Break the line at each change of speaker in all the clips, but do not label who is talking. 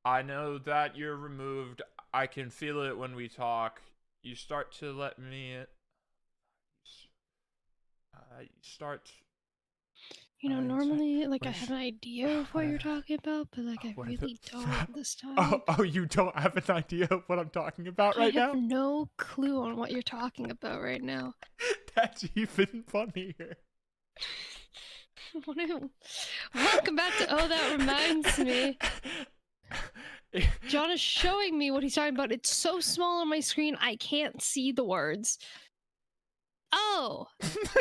I know that you're removed. I can feel it when we talk. You start to let me. You start. It's,
Normally, like,
what
I
is?
have an idea of what
What?
you're talking about, but, like, I
What is it?
really don't this
Oh,
time.
oh, you don't have an idea of what I'm talking about
I
right
have
now?
no clue on what you're talking about right now.
That's even funnier.
Welcome back to Oh, That Reminds Me. John is showing me what he's talking about. It's so small on my screen, I can't see the words. Oh.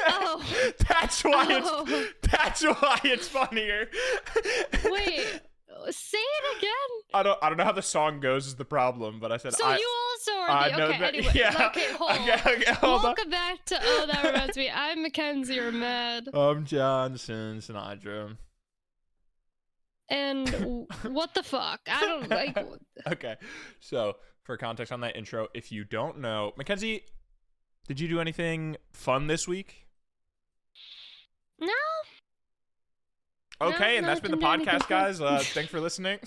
Oh.
That's why
Oh.
that's why it's funnier.
Wait. Say it again.
I don't know how the song goes is the problem, but I said
So you also are
I
the
know
okay.
that,
Anyway,
yeah.
okay, hold
Okay, hold
Welcome
on.
back to Oh, That Reminds Me. I'm Mckenzie. You're mad.
I'm Johnson Sinatra.
And what the fuck? I don't like.
Okay, so for context on that intro, if you don't know, Mckenzie, did you do anything fun this week?
No.
Okay, and
No,
that's been the
didn't do anything
podcast,
fun.
guys. Thanks for listening.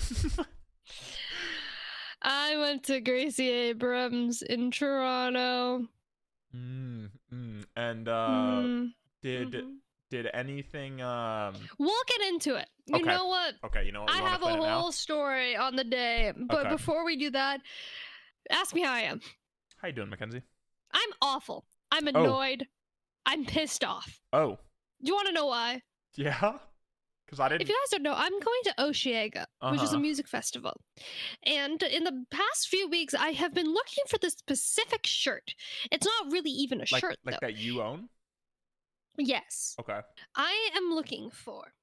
I went to Gracie Abrams in Toronto.
And
Mm,
did
mhm.
did anything
We'll get into it. You
Okay.
know what?
Okay, you know what?
I
You want to
have a
plan it now?
whole story on the day, but
Okay.
before we do that, ask me how I am.
How you doing, Mckenzie?
I'm awful. I'm annoyed. I'm pissed off.
Oh.
Do you want to know why?
Yeah? Because I didn't.
If you guys don't know, I'm going to Osheaga, which is a
Uh-huh.
music festival. And in the past few weeks, I have been looking for this specific shirt. It's not really even a shirt,
Like
though.
that you own?
Yes.
Okay.
I am looking for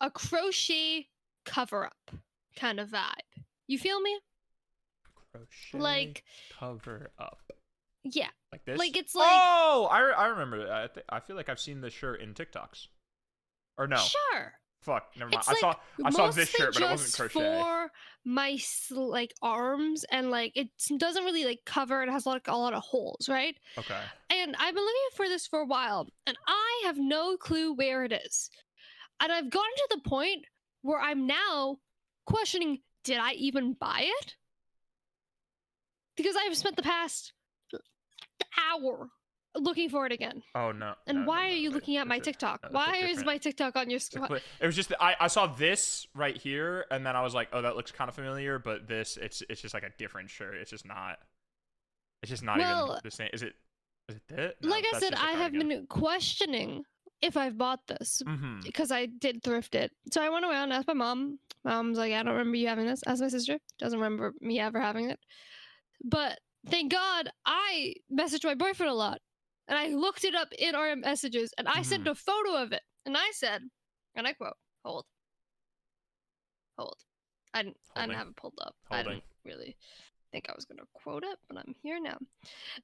a crochet cover-up kind of vibe. You feel me?
Crochet
Like,
cover up.
yeah.
Like this?
Like, it's like...
Oh, I remember that. I feel like I've seen this shirt in TikToks. Or no.
Sure.
Fuck, never mind.
It's
I saw this shirt, but it wasn't
just
crochet.
for my like arms, and like it doesn't really like cover. It has like a lot of holes, right?
Okay.
And I've been looking for this for a while, and I have no clue where it is. And I've gotten to the point where I'm now questioning: did I even buy it? Because I've spent the past hour looking for it again.
Oh no.
And
no,
why
no,
are you
wait,
looking at my
that's a-
TikTok?
no, that's a
Why is
different-
my TikTok on your screen?
It was just I saw this right here, and then I was like, oh, that looks kind of familiar, but this it's just like a different shirt. It's just not
Well,
even the same. Is it it? No,
like I
that's
said,
just a
I have
cardigan.
been questioning if I've bought this
Mhm.
because I did thrift it. So I went around and asked my mom. My mom's like, I don't remember you having this. Asked my sister. Doesn't remember me ever having it. But thank God I messaged my boyfriend a lot. And I looked it up in our messages and I sent a photo of it. And I said, and I quote, hold. I didn't have it pulled up. I didn't really think I was going to quote it, but I'm here now.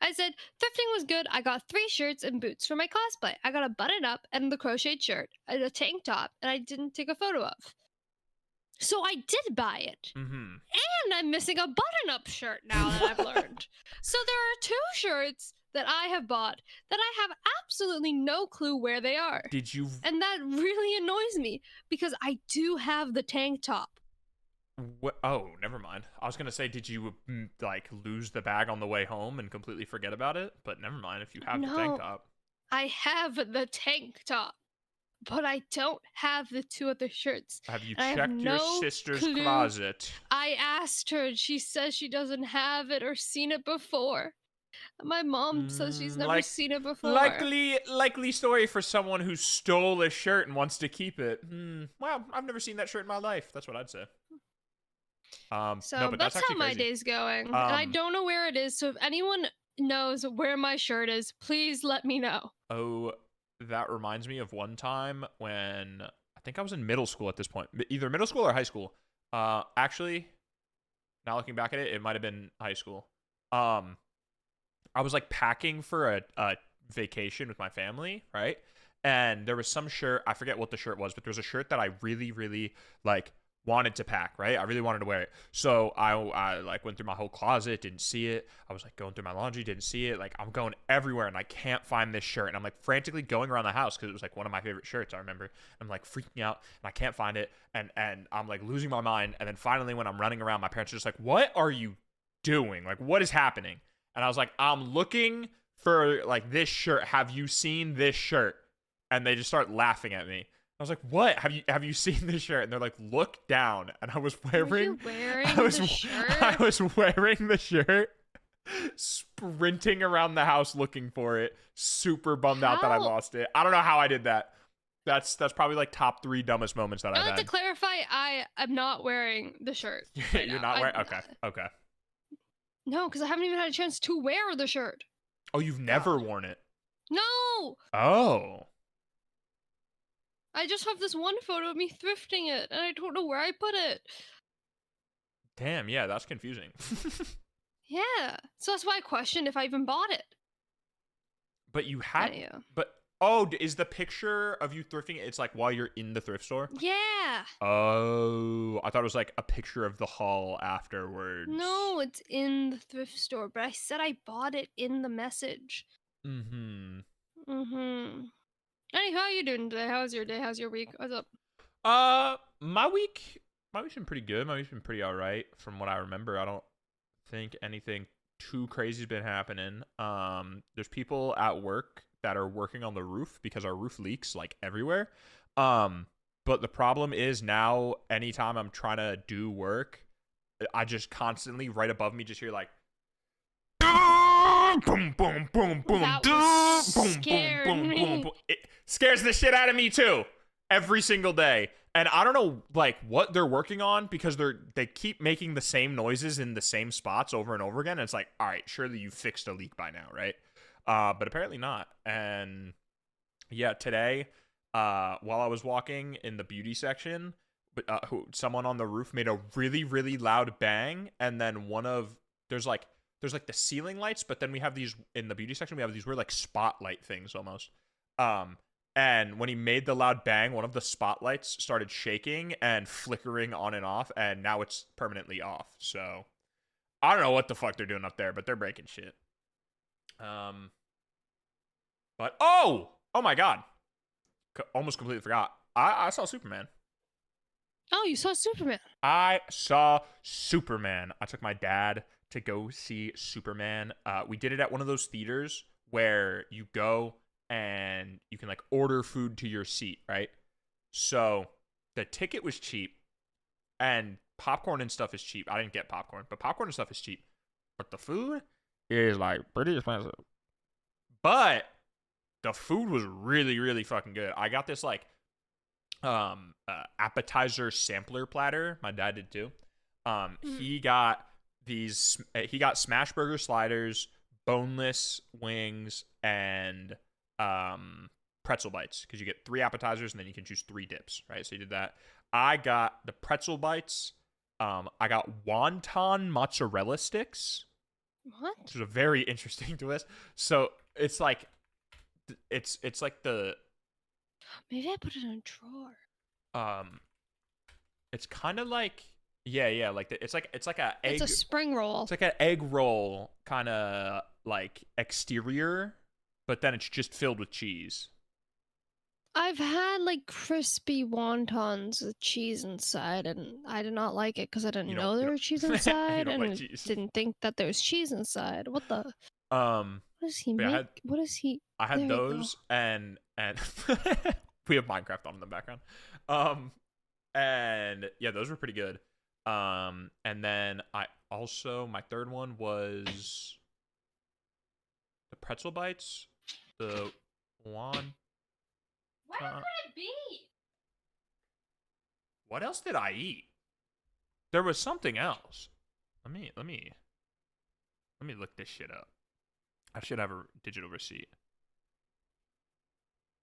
I said, thrifting was good. I got 3 shirts and boots for my cosplay. I got a button up and the crocheted shirt, and a tank top, and I didn't take a photo of. So I did buy it.
Mhm.
And I'm missing a button-up shirt now that I've learned. So there are 2 shirts that I have bought that I have absolutely no clue where they are.
Did you?
And that really annoys me because I do have the tank top.
Oh, never mind. I was gonna say, did you like lose the bag on the way home and completely forget about it? But never mind. If you have the tank top,
I have the tank top, but I don't have the 2 other shirts.
have you
I
checked
have
your
no
sister's
clue.
closet?
I asked her, and she says she doesn't have it or seen it before. My mom says she's never seen it before.
Likely story for someone who stole a shirt and wants to keep it. Well, I've never seen that shirt in my life. That's what I'd say.
So
no, but
that's how
actually
my
crazy.
day's going. And I don't know where it is, so if anyone knows where my shirt is, please let me know.
Oh, that reminds me of one time when I think I was in middle school at this point. Either middle school or high school. Actually, now looking back at it, it might have been high school. I was like packing for a vacation with my family, right? And there was some shirt, I forget what the shirt was, but there was a shirt that I really, really like wanted to pack, right? I really wanted to wear it. So I like went through my whole closet, didn't see it. I was like going through my laundry, didn't see it. Like I'm going everywhere and I can't find this shirt. And I'm like frantically going around the house because it was like one of my favorite shirts, I remember. I'm like freaking out and I can't find it. And I'm like losing my mind. And then finally when I'm running around, my parents are just like, what are you doing? Like, what is happening? And I was like, I'm looking for like this shirt. Have you seen this shirt? And they just start laughing at me. I was like, "What? Have you seen this shirt?" And they're like, "Look down." And I was wearing,
Were you wearing
I was,
the shirt?
I was wearing the shirt, sprinting around the house looking for it. Super bummed out that I
How?
lost it. I don't know how I did that. That's probably like top 3 dumbest moments that I've
I'd like
had.
to clarify, I am not wearing the shirt. Right
You're
now.
not wearing. Okay.
No, because I haven't even had a chance to wear the shirt.
Oh, you've never worn it.
No,
Oh.
I just have this one photo of me thrifting it, and I don't know where I put it.
Damn. Yeah, that's confusing.
Yeah, so that's why I questioned if I even bought it.
But you had.
Yeah.
But oh, is the picture of you thrifting? It's like while you're in the thrift store.
Yeah.
Oh, I thought it was like a picture of the haul afterwards.
No, it's in the thrift store, but I said I bought it in the message.
Mm-hmm.
Hey, how are you doing today? How's your day? How's your week? What's up?
My week's been pretty good. My week's been pretty all right from what I remember. I don't think anything too crazy's been happening. There's people at work that are working on the roof because our roof leaks like everywhere. But the problem is now anytime I'm trying to do work, I just constantly right above me just hear like boom, boom, boom, boom,
That
boom,
scared
boom, boom,
me.
boom, boom. It scares the shit out of me too, every single day. And I don't know like what they're working on because they keep making the same noises in the same spots over and over again. And it's like, all right, surely you fixed a leak by now, right? But apparently not. And yeah, today, while I was walking in the beauty section, someone on the roof made a really, really loud bang, and then there's like the ceiling lights, but then we have these in the beauty section. We have these weird like spotlight things almost. And when he made the loud bang, one of the spotlights started shaking and flickering on and off, and now it's permanently off. So I don't know what the fuck they're doing up there, but they're breaking shit. But oh my god, almost completely forgot. I saw Superman.
Oh, you saw Superman.
I saw Superman. I took my dad to go see Superman. We did it at one of those theaters where you go and you can like order food to your seat, right? So the ticket was cheap and popcorn and stuff is cheap. I didn't get popcorn, but popcorn and stuff is cheap. But the food is like pretty expensive. But the food was really, really fucking good. I got this like appetizer sampler platter. My dad did too. He got smash burger sliders, boneless wings, and pretzel bites because you get 3 appetizers and then you can choose 3 dips, right? So he did that. I got the pretzel bites. I got wonton mozzarella sticks.
What?
Which is a very interesting twist. So it's like the
Maybe I put it in a drawer.
it's kind of like like it's like a egg.
It's a spring roll.
It's like an egg roll kind of like exterior, but then it's just filled with cheese.
I've had like crispy wontons with cheese inside, and I did not like it because I didn't know there was cheese inside,
don't
and
like cheese.
didn't think that there was cheese inside. What the? What does he
yeah,
make? What is he?
I had
There you
those and we have Minecraft on in the background. And yeah, those were pretty good. And then my third one was the pretzel bites, the one.
What could it be?
What else did I eat? There was something else. Let me look this shit up. I should have a digital receipt.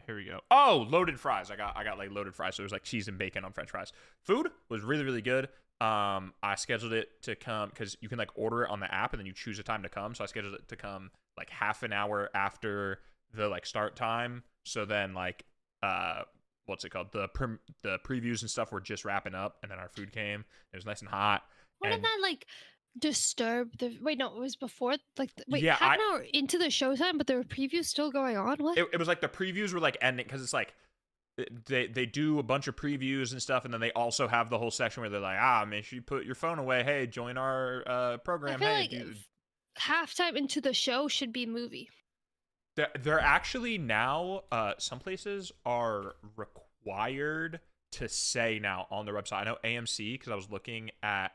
Here we go. Oh, loaded fries. I got like loaded fries. So it was like cheese and bacon on French fries. Food was really, really good. I scheduled it to come because you can like order it on the app and then you choose a time to come. So I scheduled it to come like half an hour after the like start time. So then like what's it called? The previews and stuff were just wrapping up, and then our food came. It was nice and hot.
What did that like disturb the? Wait, no, it was before. Like, wait,
Yeah,
half an hour into the showtime, but there were previews still going on. What?
It was like the previews were like ending because it's like they do a bunch of previews and stuff, and then they also have the whole section where they're like, make sure you put your phone away. Hey, join our program.
I feel like halftime into the show should be movie.
They're actually now some places are required to say now on their website. I know AMC, because I was looking at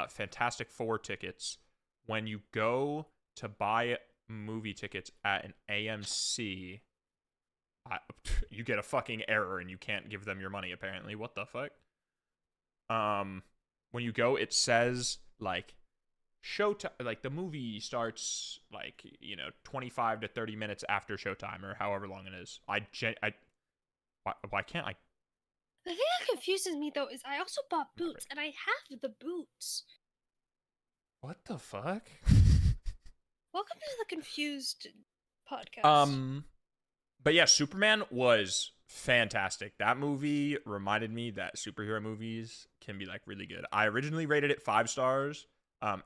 Fantastic Four tickets. When you go to buy movie tickets at an AMC, you get a fucking error and you can't give them your money, apparently. What the fuck? When you go, it says like showtime, like the movie starts like 25 to 30 minutes after showtime or however long it is. Why can't I?
The thing that confuses me though is I also bought boots and I have the boots.
What the fuck?
Welcome to the Confused podcast.
But yeah, Superman was fantastic. That movie reminded me that superhero movies can be like really good. I originally rated it 5 stars.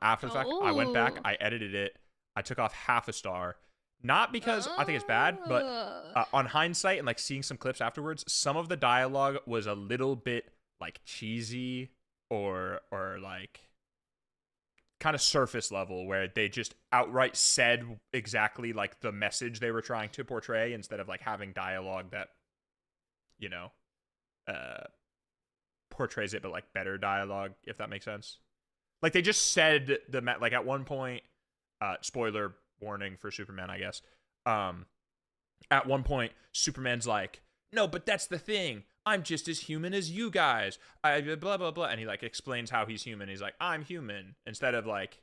After the fact, I went back, I edited it, I took off half a star. Not because I think it's bad, but on hindsight and like seeing some clips afterwards, some of the dialogue was a little bit like cheesy or like kind of surface level, where they just outright said exactly like the message they were trying to portray instead of like having dialogue that portrays it, but like better dialogue, if that makes sense. Like they just said like at one point, spoiler warning for Superman, I guess. At one point, Superman's like, "No, but that's the thing. I'm just as human as you guys. I blah blah blah," and he like explains how he's human. He's like, "I'm human," instead of like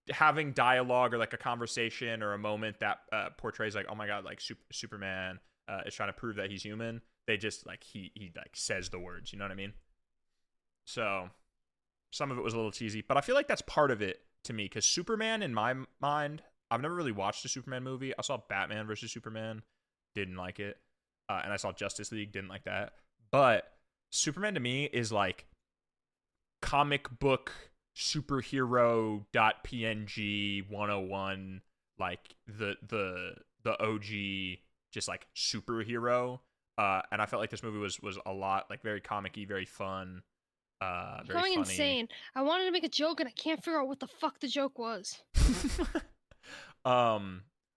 having dialogue or like a conversation or a moment that portrays like, "Oh my god, like Superman is trying to prove that he's human." They just like he like says the words. You know what I mean? So some of it was a little cheesy, but I feel like that's part of it to me, because Superman, in my mind, I've never really watched a Superman movie. I saw Batman versus Superman, didn't like it, and I saw Justice League, didn't like that. But Superman to me is like comic book superhero .png 101, like the OG, just like superhero. And I felt like this movie was a lot like very comic-y, very fun. Very
going
funny.
Insane. I wanted to make a joke and I can't figure out what the fuck the joke was.
I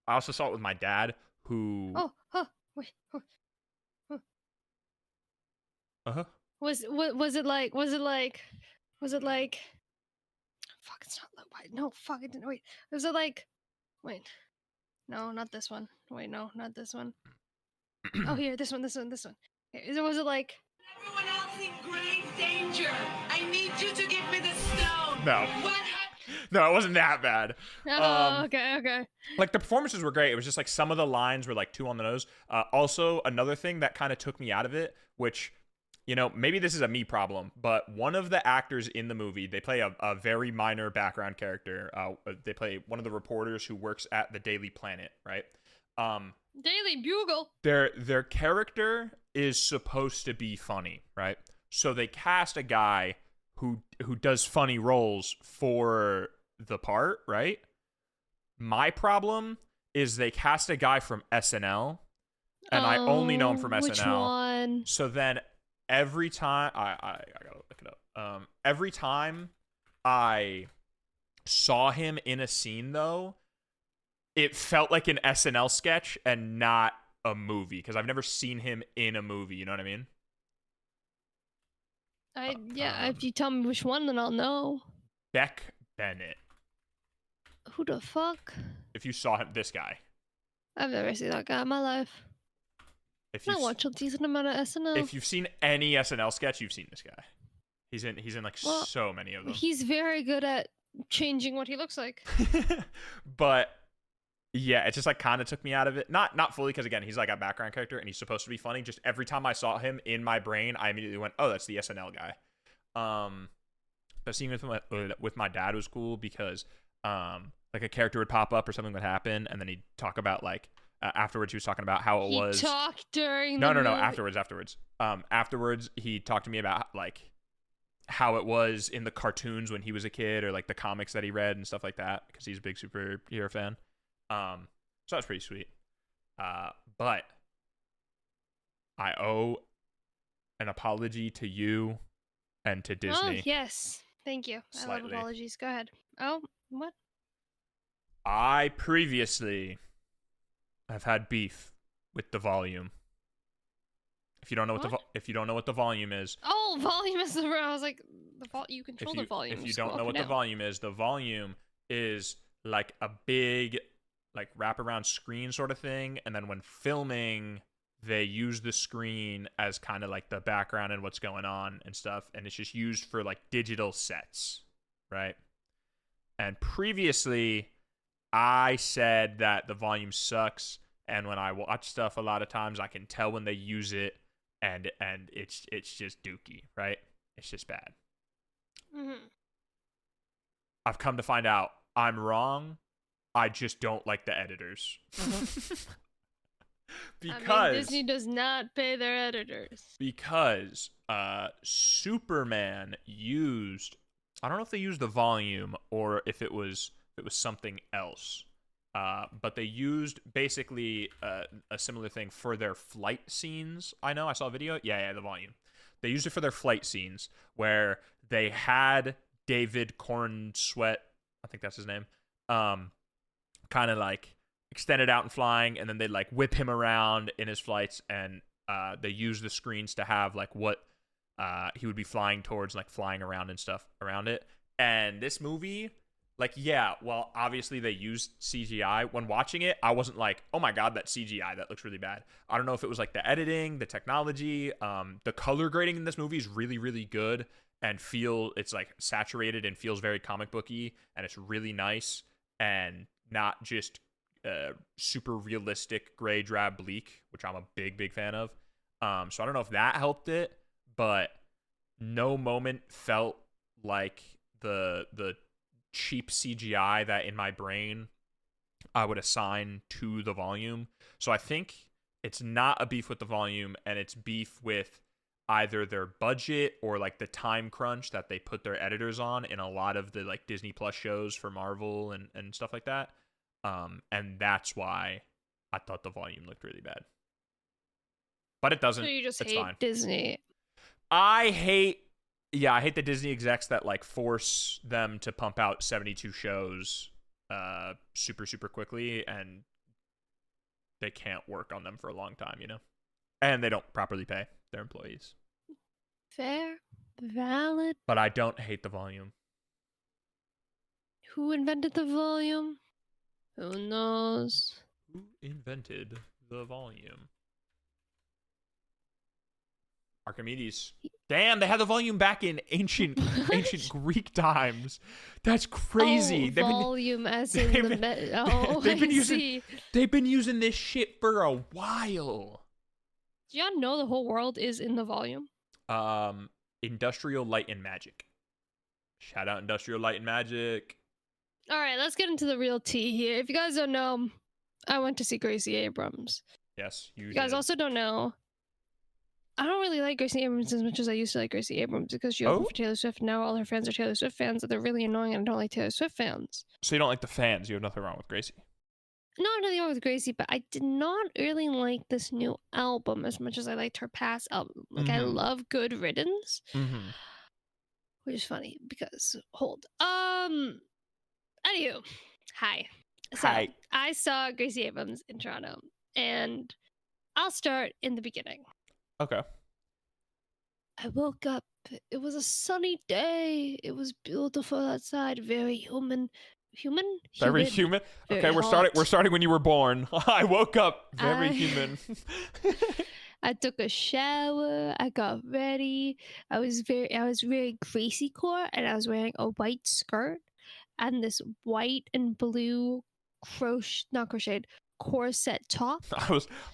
also saw it with my dad, who
Wait.
Was
it like fuck, it's not like, no, fuck, it didn't. Wait, was it like, wait, no, not this one. Wait, no, not this one. Oh, here, this one. Okay, was it like,
everyone else in grave danger? I need you to give me the stone.
No. No, it wasn't that bad.
Okay.
Like the performances were great. It was just like some of the lines were like too on the nose. Also, another thing that kind of took me out of it, which, maybe this is a me problem, but one of the actors in the movie, they play a very minor background character. They play one of the reporters who works at the Daily Planet, right?
Daily Bugle.
Their character is supposed to be funny, right? So they cast a guy who does funny roles for the part, right? My problem is they cast a guy from SNL, and I only know him from SNL.
Which one?
So then every time I gotta look it up. Every time I saw him in a scene, though, it felt like an SNL sketch and not a movie, because I've never seen him in a movie. You know what I mean?
If you tell me which one, then I'll know.
Beck Bennett.
Who the fuck?
If you saw him, this guy.
I've never seen that guy in my life. I watch a decent amount of SNL.
If you've seen any SNL sketch, you've seen this guy. He's in like so many of them.
He's very good at changing what he looks like.
But yeah, it just like kind of took me out of it. Not fully, because again, he's like a background character and he's supposed to be funny. Just every time I saw him in my brain, I immediately went, "Oh, that's the SNL guy." But seeing with my dad was cool, because like a character would pop up or something would happen, and then he'd talk about like afterwards he was talking about how it was.
He talked during
No,
the
no, no.
movie.
Afterwards. Afterwards, he talked to me about like how it was in the cartoons when he was a kid, or like the comics that he read and stuff like that, because he's a big superhero fan. So that's pretty sweet. But I owe an apology to you and to Disney.
Oh, yes. Thank you. I
Slightly.
love apologies. Go ahead. Oh, what?
I previously have had beef with the volume. If you don't know what the volume is,
Oh, volume is the. I was like, you control the volume.
if you
Just
don't
go
know
up
what
and
the
down.
volume is like a big like wraparound screen sort of thing, and then when filming, they use the screen as kind of like the background and what's going on and stuff, and it's just used for like digital sets, right? And previously, I said that the volume sucks, and when I watch stuff, a lot of times I can tell when they use it, and it's just dookie, right? It's just bad.
Mm-hmm.
I've come to find out I'm wrong. I just don't like the editors. Because
I mean, Disney does not pay their editors.
Because Superman used, I don't know if they used the volume or if it was something else. But they used basically a similar thing for their flight scenes. I saw a video. Yeah, the volume. They used it for their flight scenes where they had David Cornsweet, I think that's his name, kind of like extended out and flying, and then they'd like whip him around in his flights, and they use the screens to have like what he would be flying towards, like flying around and stuff around it. And this movie, like, yeah, well, obviously they used CGI. When watching it, I wasn't like, oh my god, that's CGI, that looks really bad. I don't know if it was like the editing, the technology, the color grading in this movie is really, really good, and it's like saturated and feels very comic booky, and it's really nice and not just super realistic gray, drab, bleak, which I'm a big, big fan of. So I don't know if that helped it, but no moment felt like the cheap CGI that in my brain I would assign to the volume. So I think it's not a beef with the volume, and it's beef with either their budget or like the time crunch that they put their editors on in a lot of the like Disney Plus shows for Marvel and stuff like that. And that's why I thought the volume looked really bad. But it doesn't.
So you just
it's
hate
fine.
Disney.
I hate the Disney execs that like force them to pump out 72 shows super, super quickly, and they can't work on them for a long time, and they don't properly pay their employees.
Fair. Valid.
But I don't hate the volume.
Who invented the volume? Who knows?
Who invented the volume? Archimedes. Damn, they had the volume back in ancient Greek times. That's crazy.
Oh, volume as in the
they've been using this shit for a while.
Do y'all know the whole world is in the volume?
Industrial Light and Magic. Shout out Industrial Light and Magic.
All right, let's get into the real tea here. If you guys don't know, I went to see Gracie Abrams.
Yes,
you guys also don't know, I don't really like Gracie Abrams as much as I used to like Gracie Abrams, because she opened for Taylor Swift. Now all her fans are Taylor Swift fans, and they're really annoying, and I don't like Taylor Swift fans.
So you don't like the fans? You have nothing wrong with Gracie?
Not nothing wrong with Gracie, but I did not really like this new album as much as I liked her past album. Like, I love Good Riddance, which is funny because anywho, hi. So,
hi.
I saw Gracie Abrams in Toronto, and I'll start in the beginning.
Okay.
I woke up. It was a sunny day. It was beautiful outside. Very human.
Very human. Okay, we're starting when you were born. I woke up very human.
I took a shower. I got ready. I was wearing Gracie core, and I was wearing a white skirt and this white and blue corset top.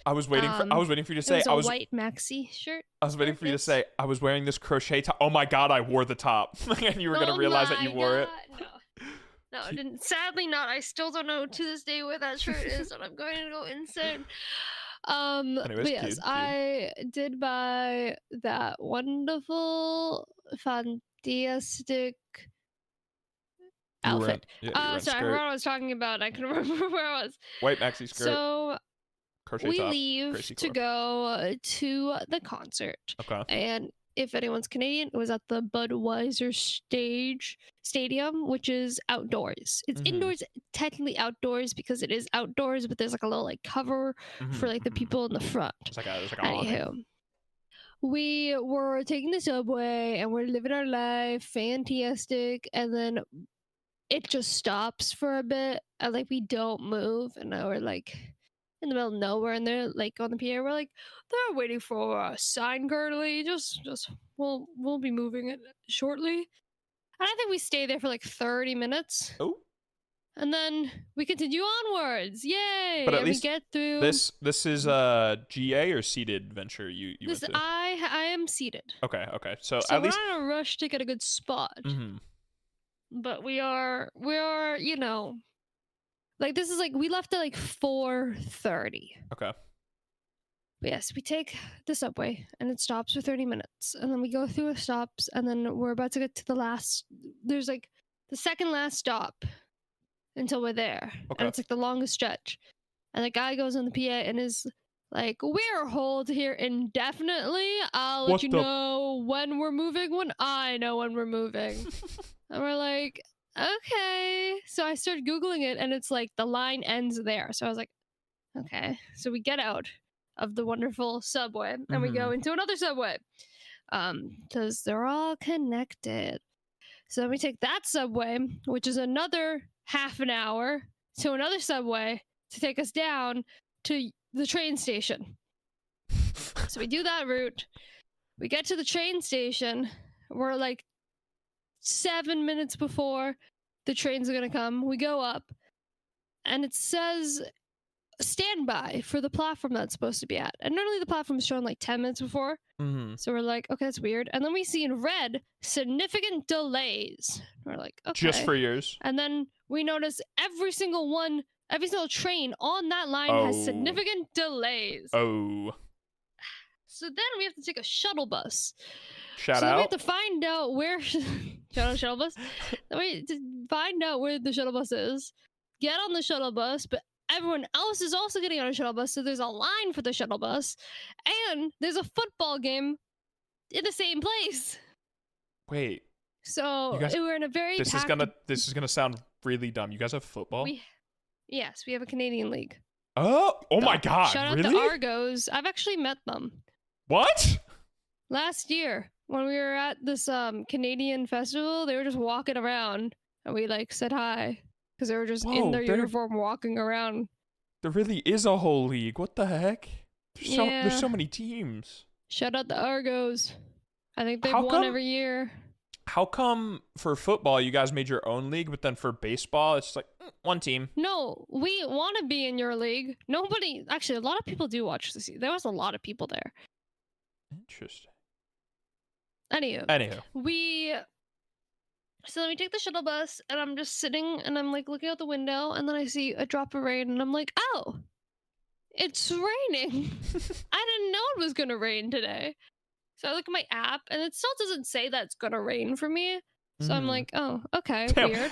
I was waiting for you to say
it was a white maxi shirt.
I was waiting for you to say I was wearing this crochet top. Oh my god, I wore the top. And you were gonna realize that you wore it.
No. No, I didn't. Sadly not. I still don't know to this day where that shirt is, and I'm going to go insane.
Anyways,
But yes,
cute.
I did buy that wonderful, fantastic
You were in-
outfit.
yeah, you were in
Sorry, I
skirt.
forgot what I was talking about. I couldn't remember where I was.
White maxi skirt.
So
Crochet
we
top.
leave
Gracie
to
core.
go to the concert.
Okay.
And if anyone's Canadian, it was at the Budweiser Stadium, which is outdoors. It's
Mhm.
indoors, technically outdoors because it is outdoors, but there's like a little like cover for like the people in the front.
There's like a awning.
Anywho, we were taking the subway and we're living our life, fantastic, and then it just stops for a bit and like we don't move, and now we're like in the middle of nowhere, and they're like on the PA, we're like, they're waiting for a sign, Curly. Just we'll be moving it shortly. And I think we stay there for like 30 minutes.
Oh.
And then we continue onwards. Yay!
But at
and
least
we get through
This is a GA or seated venture you
this.
went to?
I am seated.
Okay. So
So
at
we're
least.
not in a rush to get a good spot.
Mhm.
But we are, you know, like this is like we left at like 4:30.
Okay.
But yes, we take the subway and it stops for 30 minutes. And then we go through the stops, and then we're about to get to the last, there's like the second last stop until we're there.
Okay.
And it's like the longest stretch. And the guy goes on the PA and is like, we're hold here indefinitely. I'll let
What
you
the-
know when we're moving, when I know when we're moving. And we're like, okay. So I started Googling it, and it's like the line ends there. So I was like, okay. So we get out of the wonderful subway and we go into another subway because they're all connected. So then we take that subway, which is another half an hour, to another subway to take us down to the train station. So we do that route. We get to the train station. We're like 7 minutes before the trains are gonna come. We go up, and it says standby for the platform that's supposed to be at. And normally the platform is shown like 10 minutes before. So we're like, okay, that's weird. And then we see in red significant delays. We're like, okay.
Just for yours.
And then we notice every single train on that line has significant delays.
Oh.
So then we have to take a shuttle bus.
Shout
So then we have
out.
to find out where shuttle bus. Then we have to find out where the shuttle bus is. Get on the shuttle bus, but everyone else is also getting on a shuttle bus, so there's a line for the shuttle bus, and there's a football game in the same place.
Wait.
So
You guys-
we're in a very
This is gonna sound really dumb. You guys have football?
Yes, we have a Canadian league.
Oh my god!
Shout out
Really?
to Argos. I've actually met them
What?
last year when we were at this Canadian festival. They were just walking around, and we like said hi because they were just in their uniform walking around.
There really is a whole league. What the heck? There's so
Yeah.
many teams.
Shout out to Argos. I think they've
How
won
come-
every year.
How come for football you guys made your own league, but then for baseball it's just like one team?
No, we want to be in your league. Nobody, actually, a lot of people do watch this. There was a lot of people there.
Interesting.
Anywho, so then we take the shuttle bus, and I'm just sitting, and I'm like looking out the window, and then I see a drop of rain, and I'm like, oh, it's raining. I didn't know it was gonna rain today. So I look at my app, and it still doesn't say that it's gonna rain for me. So I'm like, oh, okay,
Damn.
weird.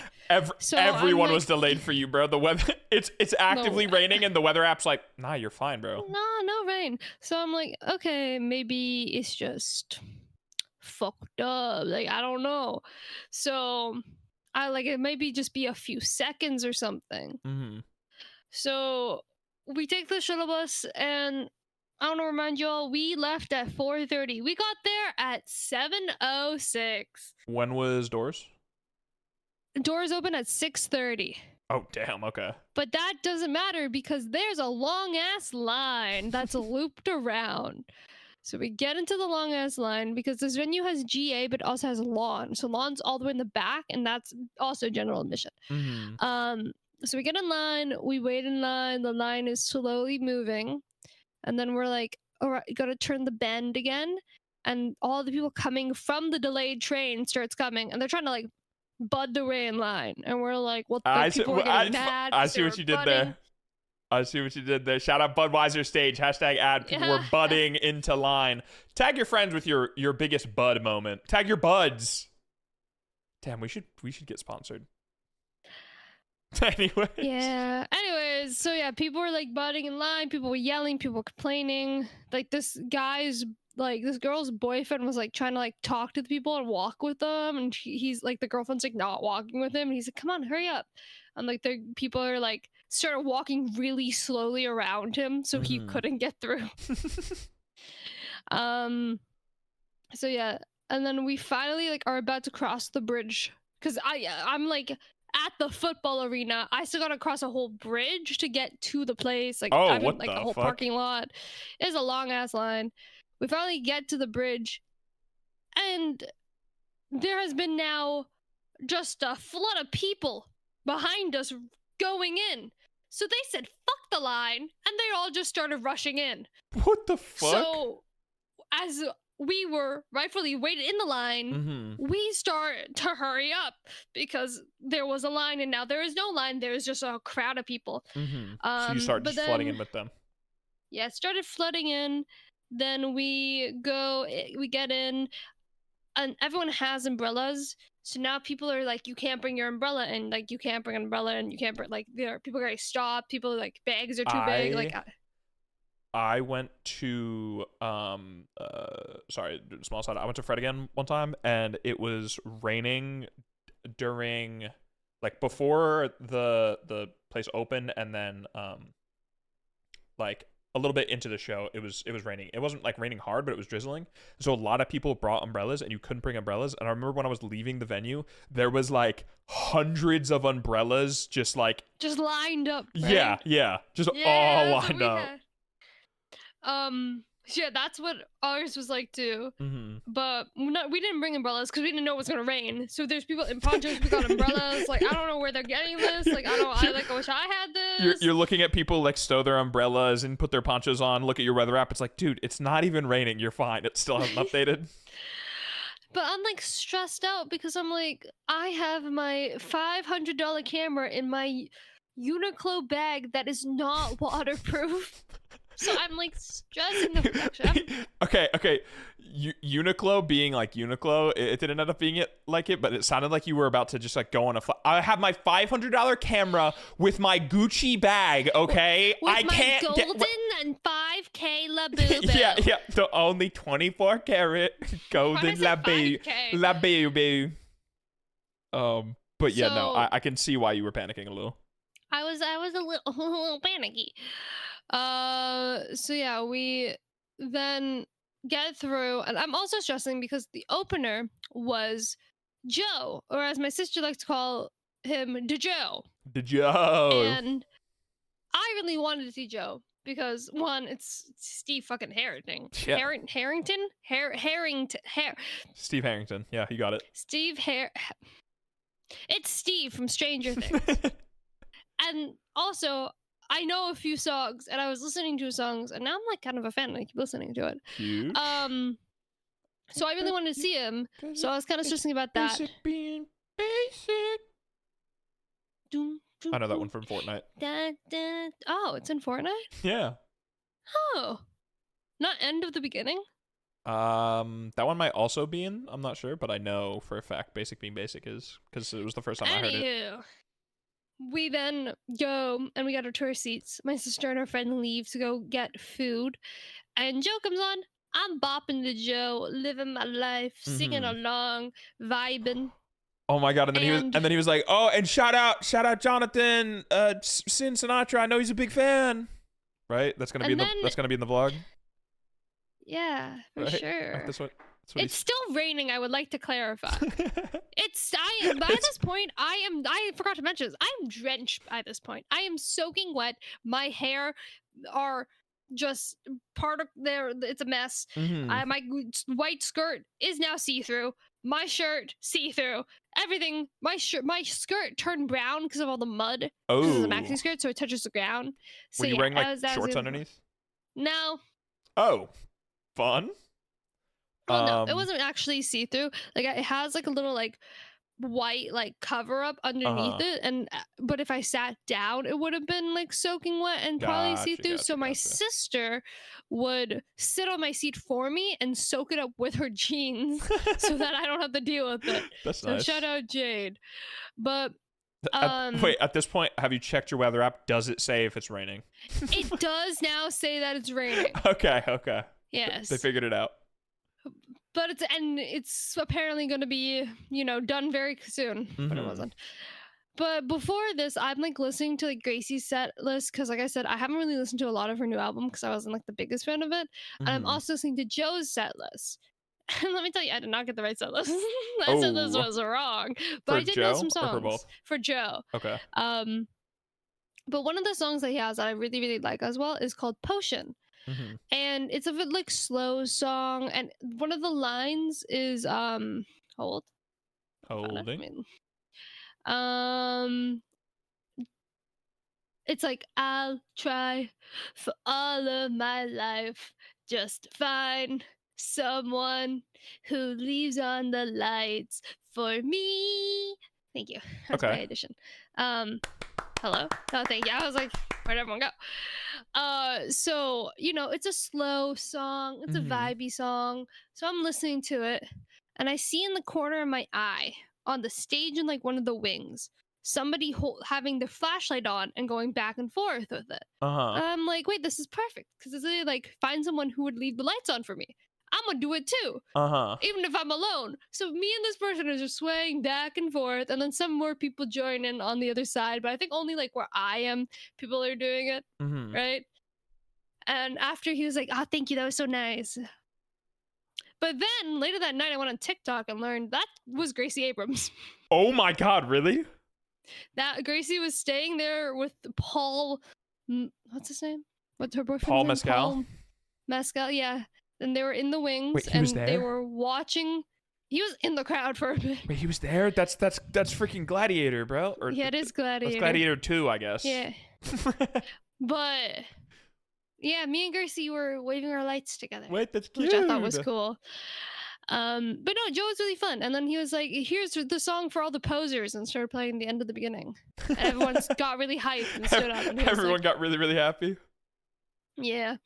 So
Everyone
I'm
was
like-
delayed for you, bro. The weather it's actively raining, and the weather app's like, nah, you're fine, bro.
No rain. So I'm like, okay, maybe it's just fucked up. Like, I don't know. So I like it maybe just be a few seconds or something. So we take the shuttle bus, and I want to remind y'all, we left at 4:30. We got there at 7:06.
When was doors?
Doors open at 6:30.
Oh damn. Okay.
But that doesn't matter because there's a long ass line that's looped around. So we get into the long ass line because this venue has GA but also has lawn. So lawn's all the way in the back, and that's also general admission. So we get in line, we wait in line, the line is slowly moving, and then we're like, all right, gotta turn the bend again, and all the people coming from the delayed train starts coming, and they're trying to like bud the way in line, and we're like, what?
I
Like,
see,
people were getting mad.
I
'cause
see
they
what
were
you did
budding.
there. I see what you did there. Shout out Budweiser stage. Hashtag ad. People were
Yeah.
budding into line. Tag your friends with your biggest bud moment. Tag your buds. Damn, we should get sponsored. Anyway.
Yeah. Anyways, so yeah, people were like budding in line. People were yelling. People were complaining. Like this girl's boyfriend was like trying to like talk to the people and walk with them, and he's like, the girlfriend's like not walking with him, and he's like, come on, hurry up. And like the people are like started walking really slowly around him, so he couldn't get through. So yeah, and then we finally like are about to cross the bridge, because I'm like at the football arena. I still gotta cross a whole bridge to get to the place. Like,
Oh,
I'm
what
in like
the
a whole
fuck?
parking lot. It's a long ass line. We finally get to the bridge, and there has been now just a flood of people behind us going in. So they said fuck the line, and they all just started rushing in.
What the fuck?
So as we were rightfully waited in the line, we start to hurry up because there was a line, and now there is no line. There is just a crowd of people.
So you start
but
just flooding in with them.
Yeah, it started flooding in. Then we get in, and everyone has umbrellas. So now people are like, you can't bring your umbrella, and like you can't bring an umbrella, and you can't bring, like, there are people getting stopped. People are like, bags are too big. Like,
I went to sorry, small side. I went to Fred again one time, and it was raining during, like, before the place opened, and then like a little bit into the show, it was raining. It wasn't like raining hard, but it was drizzling. So a lot of people brought umbrellas, and you couldn't bring umbrellas. And I remember when I was leaving the venue, there was like hundreds of umbrellas just
lined up. Right?
Yeah, just
Yeah,
all
that's what
lined
we
up.
had. So yeah, that's what ours was like too. But we didn't bring umbrellas because we didn't know it was gonna rain. So there's people in ponchos. We got umbrellas. Like, I don't know where they're getting this. Like, I wish I had this.
You're looking at people like stow their umbrellas and put their ponchos on. Look at your weather app. It's like, dude, it's not even raining. You're fine. It still hasn't updated.
But I'm like stressed out because I'm like, I have my $500 camera in my Uniqlo bag that is not waterproof. So I'm like stressing the production.
Okay. Uniqlo being like Uniqlo, it didn't end up being like it, but it sounded like you were about to just like go on I have my $500 camera with my Gucci bag. Okay,
with
I can't
my golden and 5K Labubu.
yeah, the only 24 karat golden Labubu. But yeah, no, I can see why you were panicking a little.
I was a little panicky. So yeah, we then get through, and I'm also stressing because the opener was Joe, or as my sister likes to call him, Joe. And I really wanted to see Joe because, one, it's Steve fucking Harrington.
Yeah.
Harrington.
Steve Harrington. Yeah, you got it.
It's Steve from Stranger Things. And also, I know a few songs, and I was listening to songs, and now I'm like kind of a fan, and I keep listening to it.
Cute.
So I really wanted to see him. So I was kind of stressing about that.
Basic being basic. I know that one from Fortnite.
Oh, it's in Fortnite?
Yeah.
Oh. Not End of the Beginning?
That one might also be in. I'm not sure, but I know for a fact Basic Being Basic is, because it was the first time I heard it.
We then go and we got our tour seats. My sister and her friend leave to go get food. And Joe comes on. I'm bopping to Joe, living my life, singing along, vibing.
Oh my god! And then he was like, "Oh, and shout out Jonathan, Sin Sinatra. I know he's a big fan." Right? That's gonna be in the vlog.
Yeah, for sure.
That's what
it's still raining. I would like to clarify. By this point, I forgot to mention this. I'm drenched by this point. I am soaking wet. My hair are just part of there. It's a mess. My white skirt is now see-through. My shirt see-through. Everything. My skirt turned brown because of all the mud.
Oh.
This is a maxi skirt, so it touches the ground. So
were you wearing like shorts underneath?
No.
Oh, fun.
Well, no, it wasn't actually see-through. Like, it has like a little like white like cover up underneath it, and but if I sat down it would have been like soaking wet and probably see through. So my sister would sit on my seat for me and soak it up with her jeans so that I don't have to deal with it.
That's
so
nice.
Shout out Jade. But
wait, at this point, have you checked your weather app? Does it say if it's raining?
It does now say that it's raining.
Okay.
Yes.
They figured it out.
But it's apparently going to be, done very soon. But it wasn't. But before this, I'm like listening to like Gracie's set list because, like I said, I haven't really listened to a lot of her new album because I wasn't like the biggest fan of it. And I'm also listening to Joe's set list. And let me tell you, I did not get the right set list. I said this was wrong, but
for
I did
Joe
know some songs
for both?
For Joe.
Okay.
But one of the songs that he has that I really really like as well is called Potion. And it's a bit like slow song, and one of the lines is holding. It's like, I'll try for all of my life just to find someone who leaves on the lights for me. Thank you. That's my addition. Hello. Oh, thank you. I was like, where'd everyone go? So it's a slow song. It's a vibey song. So I'm listening to it, and I see in the corner of my eye on the stage in like one of the wings somebody having their flashlight on and going back and forth with it. I'm like, wait, this is perfect because it's really like find someone who would leave the lights on for me. I'm gonna do it too, even if I'm alone. So me and this person are just swaying back and forth, and then some more people join in on the other side. But I think only like where I am, people are doing it, right? And after he was like, "Oh, thank you, that was so nice." But then later that night, I went on TikTok and learned that was Gracie Abrams.
Oh my God, really?
That Gracie was staying there with Paul. What's his name? What's her boyfriend's
Paul
name?
Mescal.
Paul Mescal, yeah. And they were in the wings.
Wait, he
and
was there?
They were watching. He was in the crowd for a bit.
Wait, he was there? That's freaking Gladiator, bro. Or,
yeah, it is Gladiator.
That's Gladiator 2, I guess.
Yeah. But yeah, me and Gracie were waving our lights together.
Wait, that's cute.
Which I thought was cool. But no, Joe was really fun. And then he was like, here's the song for all the posers, and started playing the end of the beginning. And everyone got really hyped and stood up. And
everyone got really, really happy.
Yeah.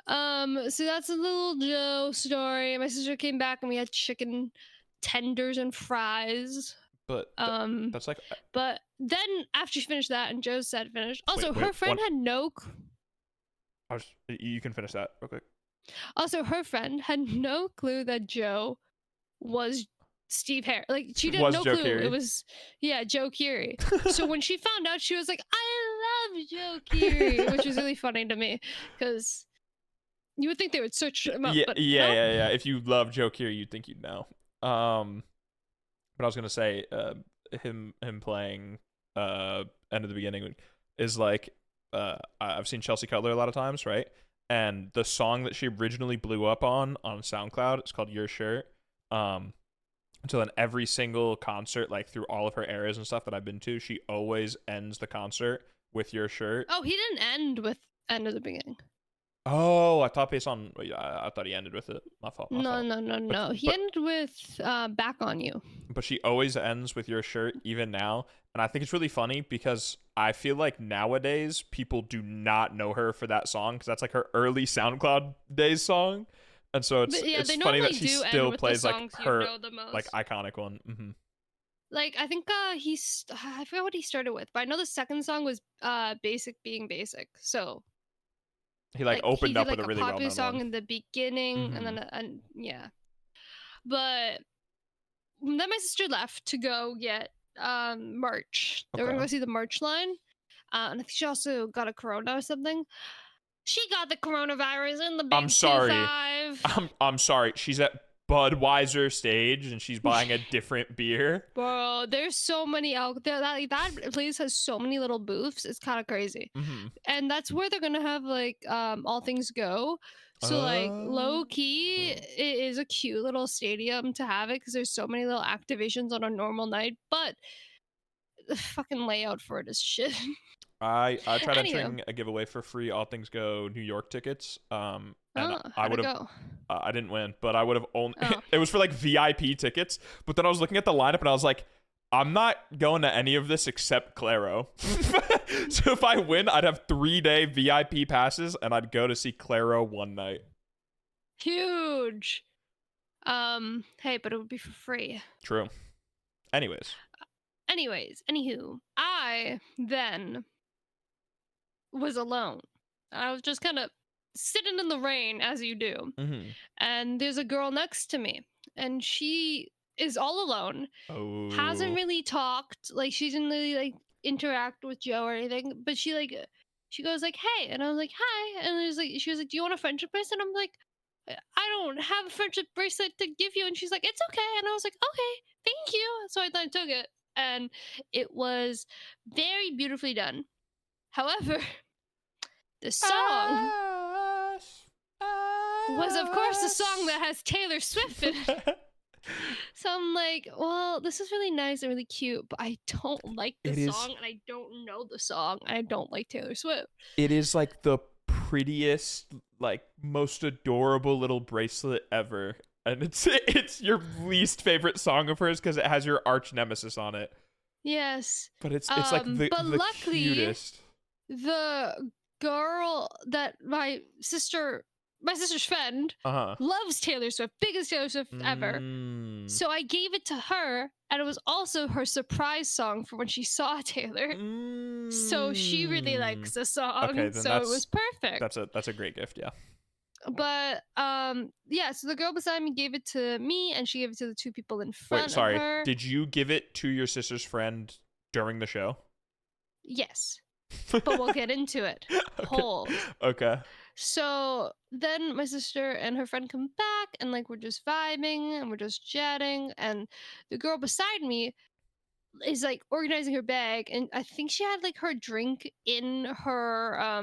So that's a little Joe story. My sister came back and we had chicken tenders and fries.
But that's like.
But then after she finished that and Joe's set finished, also her friend had no.
You can finish that real quick.
Also, her friend had no clue that Joe was Steve Harris. Like she didn't know
Joe
clue.
Keery.
It was Joe Keery. So when she found out, she was like, "I love Joe Keery," which was really funny to me because. You would think they would search him up.
Yeah,
but
yeah,
no.
yeah. If you love Joe Keery, you'd think you'd know. But I was gonna say, him playing End of the Beginning is like, I've seen Chelsea Cutler a lot of times, right? And the song that she originally blew up on SoundCloud, it's called Your Shirt. So then every single concert, like through all of her eras and stuff that I've been to, she always ends the concert with Your Shirt.
Oh, he didn't end with End of the Beginning.
Oh, I thought based on. I thought he ended with it. My fault.
No. He ended with Back on You.
But she always ends with Your Shirt, even now. And I think it's really funny because I feel like nowadays people do not know her for that song because that's like her early SoundCloud days song. And so it's funny that she still plays like her like iconic one.
Like I think I forgot what he started with, but I know the second song was Basic Being Basic. So
he opened up with a really
popular
well-known
song
one
in the beginning, and then yeah. But then my sister left to go get merch. They were gonna go see the merch line, and I think she also got a corona or something. She got the coronavirus in the big
I'm sorry.
2-5.
I'm sorry. She's at Budweiser stage and she's buying a different beer.
Bro, there's so many out there. That place has so many little booths. It's kind of crazy. And that's where they're gonna have like All Things Go. So like low key, it is a cute little stadium to have it because there's so many little activations on a normal night. But the fucking layout for it is shit.
I tried entering a giveaway for free All Things Go New York tickets. and
Oh,
I
how'd
would
it
have.
go?
I didn't win, but I would have only.
Oh.
It was for like VIP tickets. But then I was looking at the lineup and I was like, I'm not going to any of this except Claro. So if I win, I'd have 3-day VIP passes and I'd go to see Claro one night.
Huge. Hey, but it would be for free.
True. Anyways.
Anywho, I then was alone. I was just kind of sitting in the rain, as you do.
Mm-hmm.
And there's a girl next to me, and she is all alone.
Oh.
Hasn't really talked. Like, she didn't really like interact with Joe or anything. But she goes like, "Hey," and I was like, "Hi," and she was like, "Do you want a friendship bracelet?" And I'm like, "I don't have a friendship bracelet to give you," and she's like, "It's okay," and I was like, "Okay, thank you." So I took it, and it was very beautifully done. However, the song was, of course, the song that has Taylor Swift in it. So I'm like, well, this is really nice and really cute, but I don't like the song, and I don't know the song, and I don't like Taylor Swift.
It is like the prettiest, like most adorable little bracelet ever. And it's your least favorite song of hers because it has your arch nemesis on it.
Yes.
But it's like the
luckily,
cutest.
The girl that my sister's friend loves Taylor Swift, biggest Taylor Swift ever. So I gave it to her, and it was also her surprise song for when she saw Taylor. So she really likes the song.
Okay,
so it was perfect.
That's a great gift, yeah.
But yeah, so the girl beside me gave it to me, and she gave it to the two people in front
Wait, sorry.
of her.
Did you give it to your sister's friend during the show?
Yes. But we'll get into it. Hold.
Okay.
So then my sister and her friend come back, and like we're just vibing and we're just chatting, and the girl beside me is like organizing her bag, and I think she had like her drink in her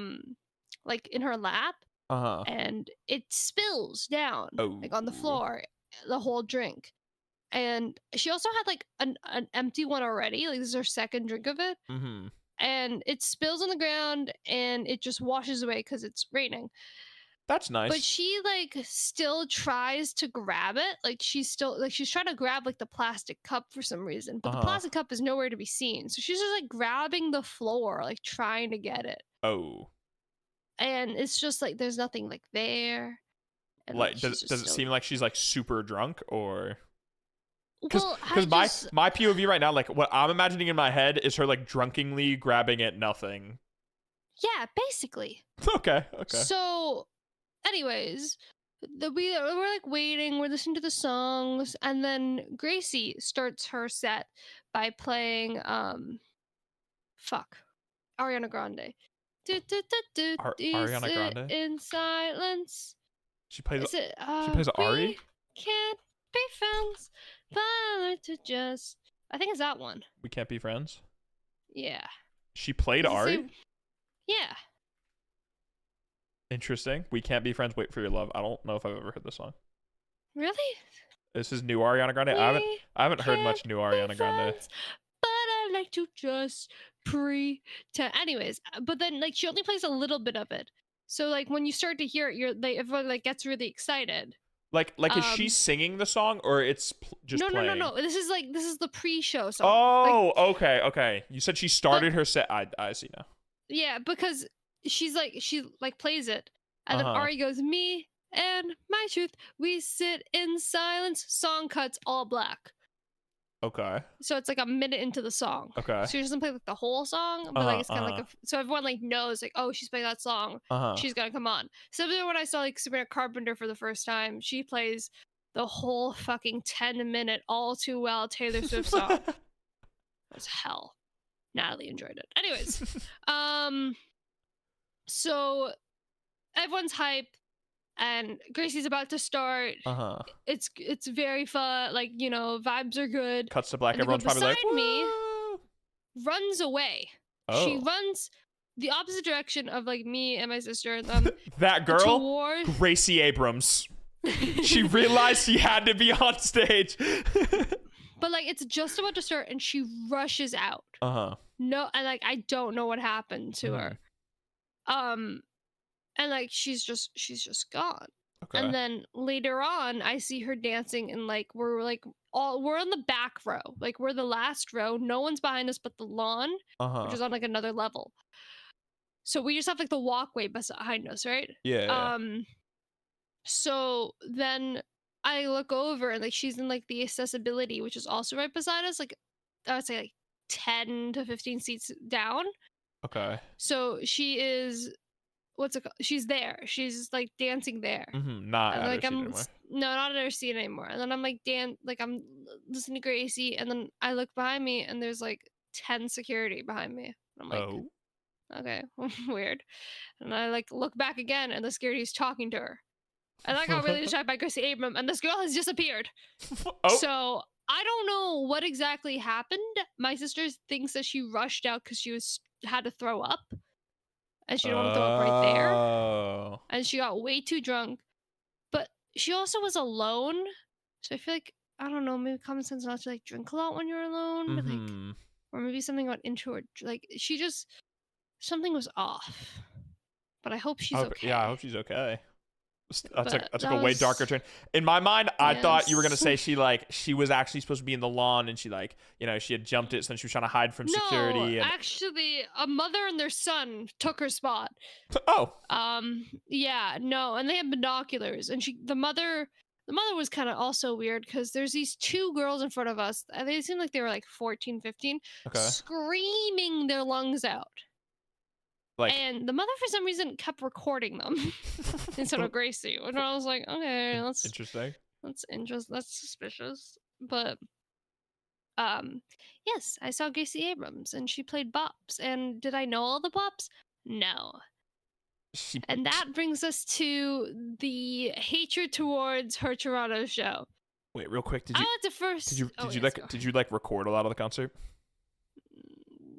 like in her lap, and it spills down like on the floor, the whole drink. And she also had like an empty one already, like this is her second drink of it. And it spills on the ground and it just washes away because it's raining.
That's nice.
But she like still tries to grab it. Like she's trying to grab like the plastic cup for some reason. But the plastic cup is nowhere to be seen. So she's just like grabbing the floor, like trying to get it.
Oh.
And it's just like there's nothing like there. And,
like does it seem like she's like super drunk or? Because my POV right now, like what I'm imagining in my head is her like drunkenly grabbing at nothing.
Yeah, basically.
Okay.
So, anyways, we're like waiting, we're listening to the songs, and then Gracie starts her set by playing Ariana Grande.
Ariana Grande
in silence.
She plays.
She
plays Ari.
Can't be friends. I think it's that one.
We Can't Be Friends?
Yeah.
She played Ari?
Yeah.
Interesting. We Can't Be Friends, Wait for Your Love. I don't know if I've ever heard this song.
Really?
This is new Ariana Grande? I haven't heard much new Ariana Grande.
But I like to just pretend. Anyways, but then like she only plays a little bit of it. So like when you start to hear it, everyone like gets really excited.
Like is she singing the song or it's just playing?
No. This is the pre-show song.
Oh, like, okay. You said she started her set. I see now.
Yeah, because she plays it, and then Ari goes, "Me and my truth, we sit in silence." Song cuts all black.
Okay.
So it's like a minute into the song.
Okay.
So she doesn't play like the whole song, but like it's kind of like so everyone like knows like, oh, she's playing that song. She's gonna come on. Similar when I saw like Sabrina Carpenter for the first time, she plays the whole fucking 10-minute All Too Well Taylor Swift song. It was hell. Natalie enjoyed it. Anyways, so everyone's hype. And Gracie's about to start. It's very fun. Like, you know, vibes are good.
Cuts to black. And everyone's probably like,
me runs away.
Oh.
She runs the opposite direction of like me and my sister and them.
That girl, Gracie Abrams. She realized she had to be on stage.
But like it's just about to start and she rushes out. No, and like I don't know what happened to her. and like she's just gone.
Okay.
And then later on, I see her dancing, and like we're on the back row, like we're the last row. No one's behind us but the lawn, which is on like another level. So we just have like the walkway behind us, right?
Yeah.
So then I look over, and like she's in like the accessibility, which is also right beside us, like I would say like 10 to 15 seats down.
Okay.
So she is, what's it called? She's there. She's like dancing there.
Not
And
at
like
her seat anymore.
no, not at her seat anymore. And then I'm like I'm listening to Gracie, and then I look behind me, and there's like 10 security behind me. I'm like,
Oh.
okay, weird. And I like look back again, and the security is talking to her. And I got really distracted by Gracie Abrams, and this girl has disappeared.
Oh.
So I don't know what exactly happened. My sister thinks that she rushed out because she had to throw up, and she didn't want to throw up right there.
Oh.
And she got way too drunk. But she also was alone, so I feel like, I don't know, maybe common sense not to like drink a lot when you're alone, but like, or maybe something got into her. Like she just, something was off. But I hope she's okay.
Yeah, I hope she's okay. That's
But
like a way darker turn. In my mind, I thought you were gonna say she was actually supposed to be in the lawn, and she like, she had jumped it, so then she was trying to hide from security.
No,
And...
actually, a mother and their son took her spot.
Oh.
Yeah, no, and they had binoculars, and the mother was kind of also weird because there's these two girls in front of us. They seemed like they were like 14, 15, screaming their lungs out. And the mother, for some reason, kept recording them instead of Gracie. And I was like, okay, that's
interesting.
That's interesting. That's suspicious. But, yes, I saw Gracie Abrams, and she played bops. And did I know all the bops? No. And that brings us to the hatred towards her Toronto show.
Wait, real quick.
I went to first.
Did you record a lot of the concert?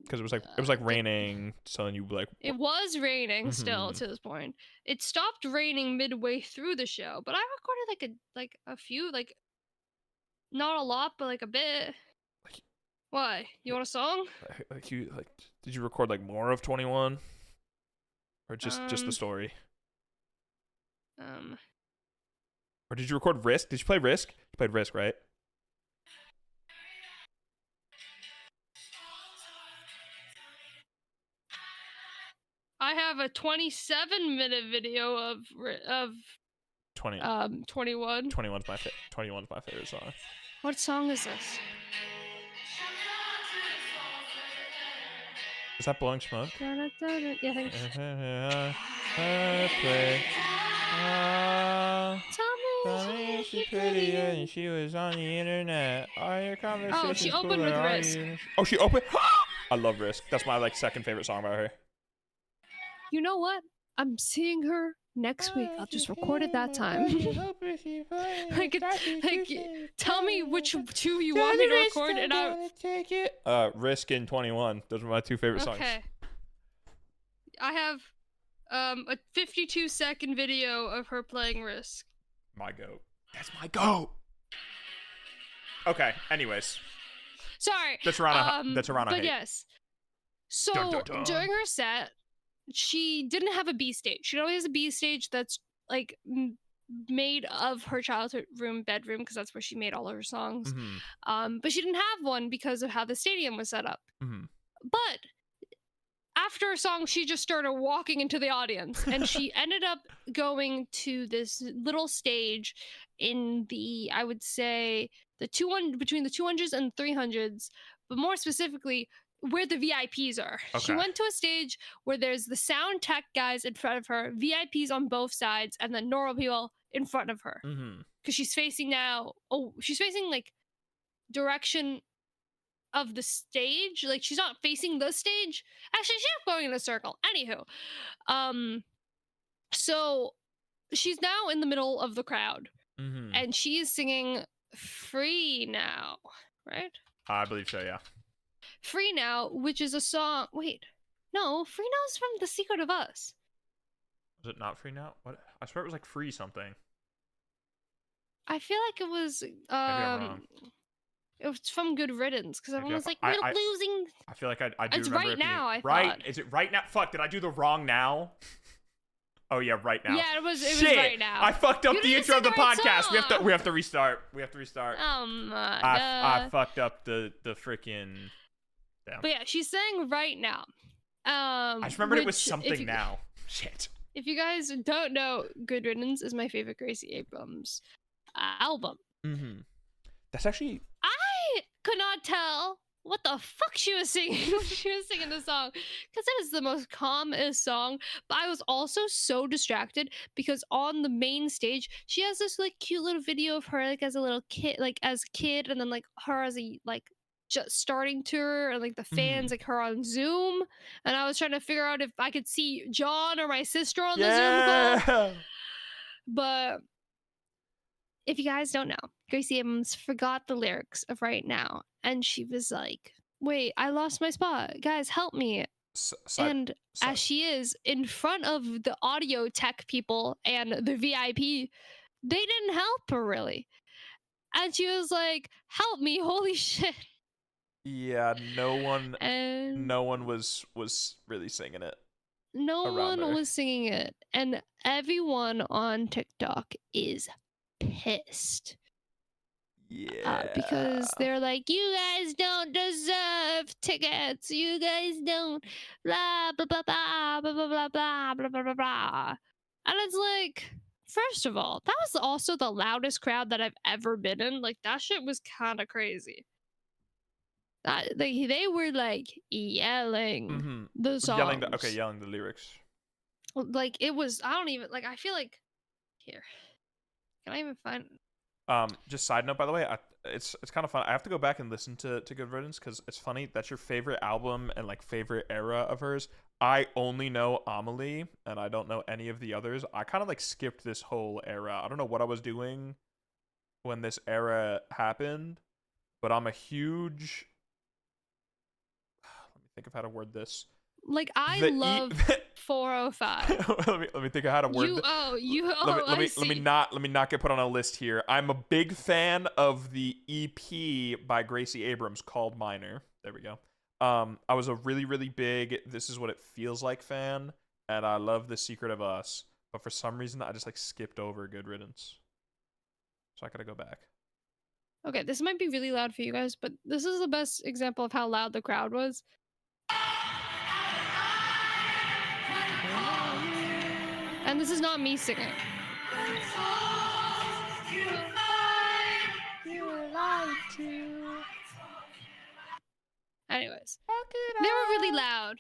Because it was like raining, so then you like.
It was raining still to this point. It stopped raining midway through the show, but I recorded like a few, like not a lot, but like a bit. Why? You want a song?
Did you record like more of 21, or just the story? Or did you record Risk? Did you play Risk? You played Risk, right?
I have a 27-minute video of
20.
21.
21's my favorite song.
What song is this?
Is that Blowing Smoke?
Yeah, I think.
Tell me she's pretty and she was on the internet. Are your conversations
Oh, she opened
cooler?
with Risk.
Oh, she opened? I love Risk. That's my like second favorite song by her.
You know what? I'm seeing her next week. I'll just record it that time. Tell me which two you want me to record, and I'll
take it. Risk and 21. Those are my two favorite songs.
Okay. I have a 52-second video of her playing Risk.
My goat. That's my goat. Okay. Anyways.
Sorry.
That's Toronto.
But
hate.
Yes. So
Dun, dun, dun.
During her set, she didn't have a B stage. She always has a B stage that's like made of her childhood bedroom, because that's where she made all of her songs. But she didn't have one because of how the stadium was set up. But after a song, she just started walking into the audience, and she ended up going to this little stage in the, I would say, between the 200s and 300s, but more specifically, where the VIPs are.
Okay.
She went to a stage where there's the sound tech guys in front of her, VIPs on both sides, and then normal people in front of her. Because she's facing like direction of the stage. Like, she's not facing the stage. Actually, she's not going in a circle. Anywho. So she's now in the middle of the crowd. And she is singing Free Now, right?
I believe so, yeah.
Free Now, which is a song. Wait, no, Free Now is from The Secret of Us.
Was it not Free Now? What? I swear it was like Free something.
I feel like it was.
Maybe I'm wrong.
It was from Good Riddance, because everyone was like, "We're losing."
I feel like I do
it's
remember
Right
it being,
Now. I
right?
thought.
Is it Right Now? Fuck! Did I do the wrong now? Oh yeah, right now.
Yeah, it was
Shit!
right now.
I fucked up
You
the
didn't
intro of the
sing the right
podcast.
song.
We have to restart.
Oh my
I
god.
fucked up the freaking. Damn.
But yeah, she's saying right now.
I just remembered it was
which,
something now. Shit.
If you guys don't know, Good Riddance is my favorite Gracie Abrams album.
Mm-hmm. That's actually.
I could not tell what the fuck she was singing when she was singing the song, because it is the most calmest song. But I was also so distracted because on the main stage she has this like cute little video of her like as a little kid, like as a kid, and then like her as a like just starting tour, and like the fans like her on Zoom, and I was trying to figure out if I could see John or my sister on the Zoom call. But if you guys don't know, Gracie Abrams forgot the lyrics of Right Now, and she was like, wait, I lost my spot, guys, help me. And as she is in front of the audio tech people and the VIP, they didn't help her really, and she was like, help me, holy shit.
Yeah, no one was really singing it.
No one was singing it, and everyone on TikTok is pissed.
Yeah.
Because they're like, you guys don't deserve tickets. You guys don't blah blah blah blah blah blah blah blah blah blah blah blah. And it's like, first of all, that was also the loudest crowd that I've ever been in. Like that shit was kind of crazy. They were like yelling the songs.
Yelling the lyrics.
Like it was. I don't even like. I feel like here. Can I even find?
Just side note, by the way, it's kind of fun. I have to go back and listen to Good Riddance because it's funny. That's your favorite album and like favorite era of hers. I only know Amelie and I don't know any of the others. I kind of like skipped this whole era. I don't know what I was doing when this era happened, but I'm a huge. Let me think of how to word this.
Like I love 405.
let me think of how to word. Let me not get put on a list here. I'm a big fan of the EP by Gracie Abrams called Minor. There we go. I was a really big This Is What It Feels Like fan, and I love The Secret of Us. But for some reason, I just like skipped over Good Riddance. So I gotta go back.
Okay, this might be really loud for you guys, but this is the best example of how loud the crowd was. And this is not me singing. Anyways, they were really loud.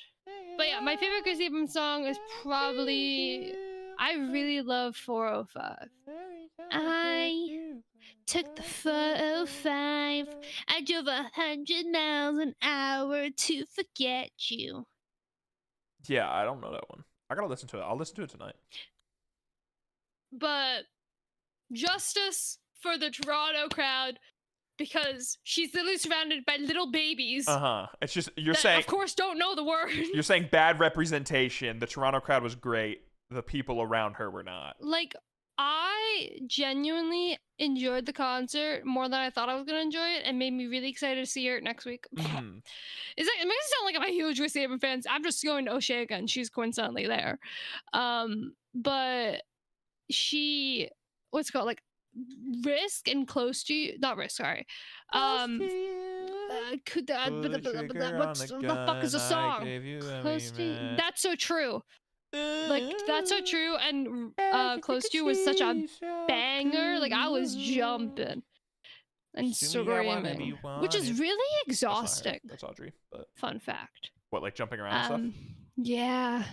But yeah, my favorite Gracie Abrams song is probably, I really love 405. I took the 405. I drove 100 miles an hour to forget you.
Yeah, I don't know that one. I gotta listen to it. I'll listen to it tonight.
But justice for the Toronto crowd, because she's literally surrounded by little babies.
It's just you're saying,
of course, don't know the word.
You're saying bad representation. The Toronto crowd was great. The people around her were not.
Like, I genuinely enjoyed the concert more than I thought I was gonna enjoy it, and made me really excited to see her next week. It makes it sound like I'm a huge Gracie Abrams fan. I'm just going to O'Shea again. She's coincidentally there. But she, what's it called, like Risk and Close to You, not Risk, sorry. What the fuck is the song? Close to You. That's So True. Like That's So True and Close to You was such a banger. Like I was jumping and screaming, which is really exhausting.
That's Audrey. But
fun fact.
What, like jumping around and stuff?
Yeah,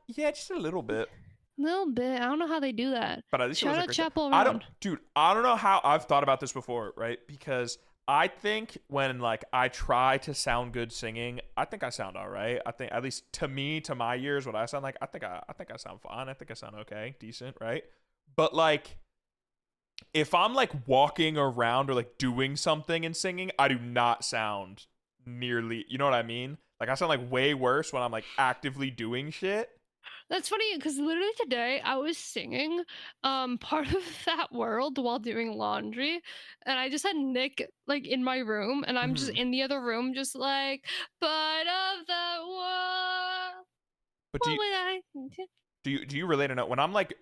just a little bit.
A little bit. I don't know how they do that.
But at least
shout
it was
out Chapel Road.
I don't know how I've thought about this before, right? Because I think when like I try to sound good singing, I think I sound all right. I think at least to me, to my ears, what I sound like, I think I sound fine. I think I sound okay, decent, right? But like if I'm like walking around or like doing something and singing, I do not sound nearly, you know what I mean? Like I sound like way worse when I'm like actively doing shit.
That's funny because literally today I was singing Part of That World while doing laundry, and I just had Nick like in my room, and I'm just in the other room just like part of that world.
But Do you relate or not? When I'm like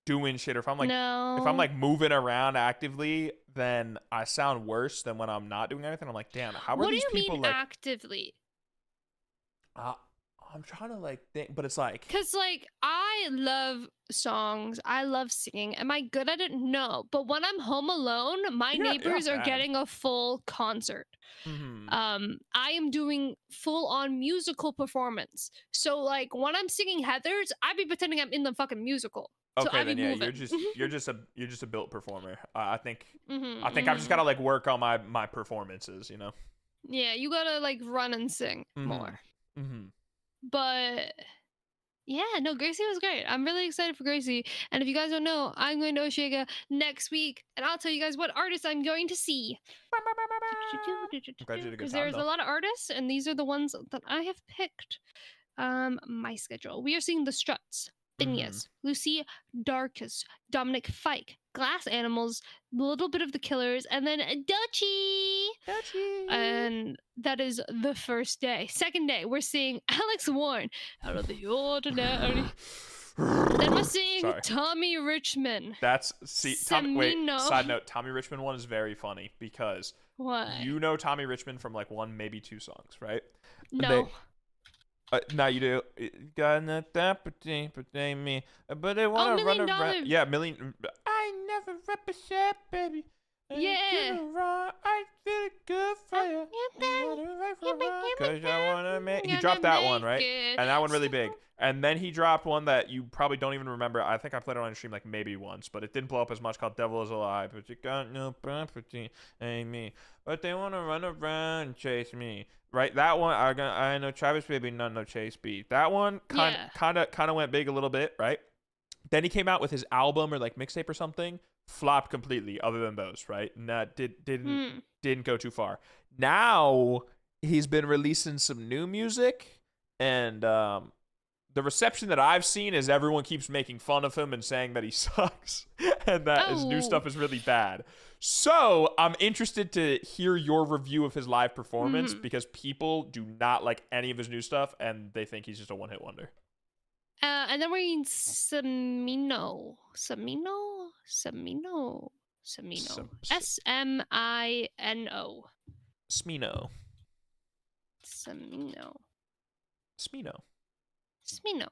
doing shit, or if I'm
No.
like moving around actively, then I sound worse than when I'm not doing anything. I'm like, damn, how are
What do
these
you
people
mean
like?
actively?
Uh, I'm trying to like think, but it's like,
Because, like, I love songs. I love singing. Am I good at it? No. But when I'm home alone, my
you're not
neighbors are
bad.
getting a full concert.
Mm-hmm.
I am doing full on musical performance. So, like, when I'm singing Heathers, I be pretending I'm in the fucking musical. So
Okay,
I be
then yeah,
moving.
you're just a built performer. I think I've just
Mm-hmm.
gotta like work on my performances, you know.
Yeah, you gotta, like, run and sing
Mm-hmm.
more.
Mm-hmm.
But yeah, no, Gracie was great. I'm really excited for Gracie. And if you guys don't know, I'm going to Oshiega next week, and I'll tell you guys what artists I'm going to see.
I'm glad you had a good
Because
time
there's a
though.
lot of artists, and these are the ones that I have picked. My schedule. We are seeing the Struts,
Mm-hmm.
Phineas, Lucy Darkus, Dominic Fike, Glass Animals, a little bit of the Killers, and then Dutchie. And that is the first day. Second day, we're seeing Alex Warren, Out of the Ordinary. Then we're seeing
Sorry.
Tommy Richmond.
That's Tommy. Wait.
Semino.
Side note: Tommy Richmond one is very funny because
What?
you know Tommy Richmond from like one, maybe two songs, right?
No.
Now you do. Got nothing but me, but they want to run
$1 million.
around. Yeah, million. I never represent, baby.
Yeah.
I feel good for you. Cause I wanna make. He dropped that one, right? And that one really big. And then he dropped one that you probably don't even remember. I think I played it on stream like maybe once, but it didn't blow up as much, called Devil Is Alive. But you got no property, ain't me. But they wanna run around and chase me. Right? That one I know Travis Baby, no chase beat. That one kind of went big a little bit, right? Then he came out with his album or like mixtape or something, flopped completely. Other than those, right? And that didn't go too far. Now he's been releasing some new music, and the reception that I've seen is everyone keeps making fun of him and saying that he sucks and that his new stuff is really bad. So I'm interested to hear your review of his live performance because people do not like any of his new stuff and they think he's just a one-hit wonder.
And then we're in Semino. Semino?
Semino.
Smino.
Smino.
Semino.
Smino.
Smino.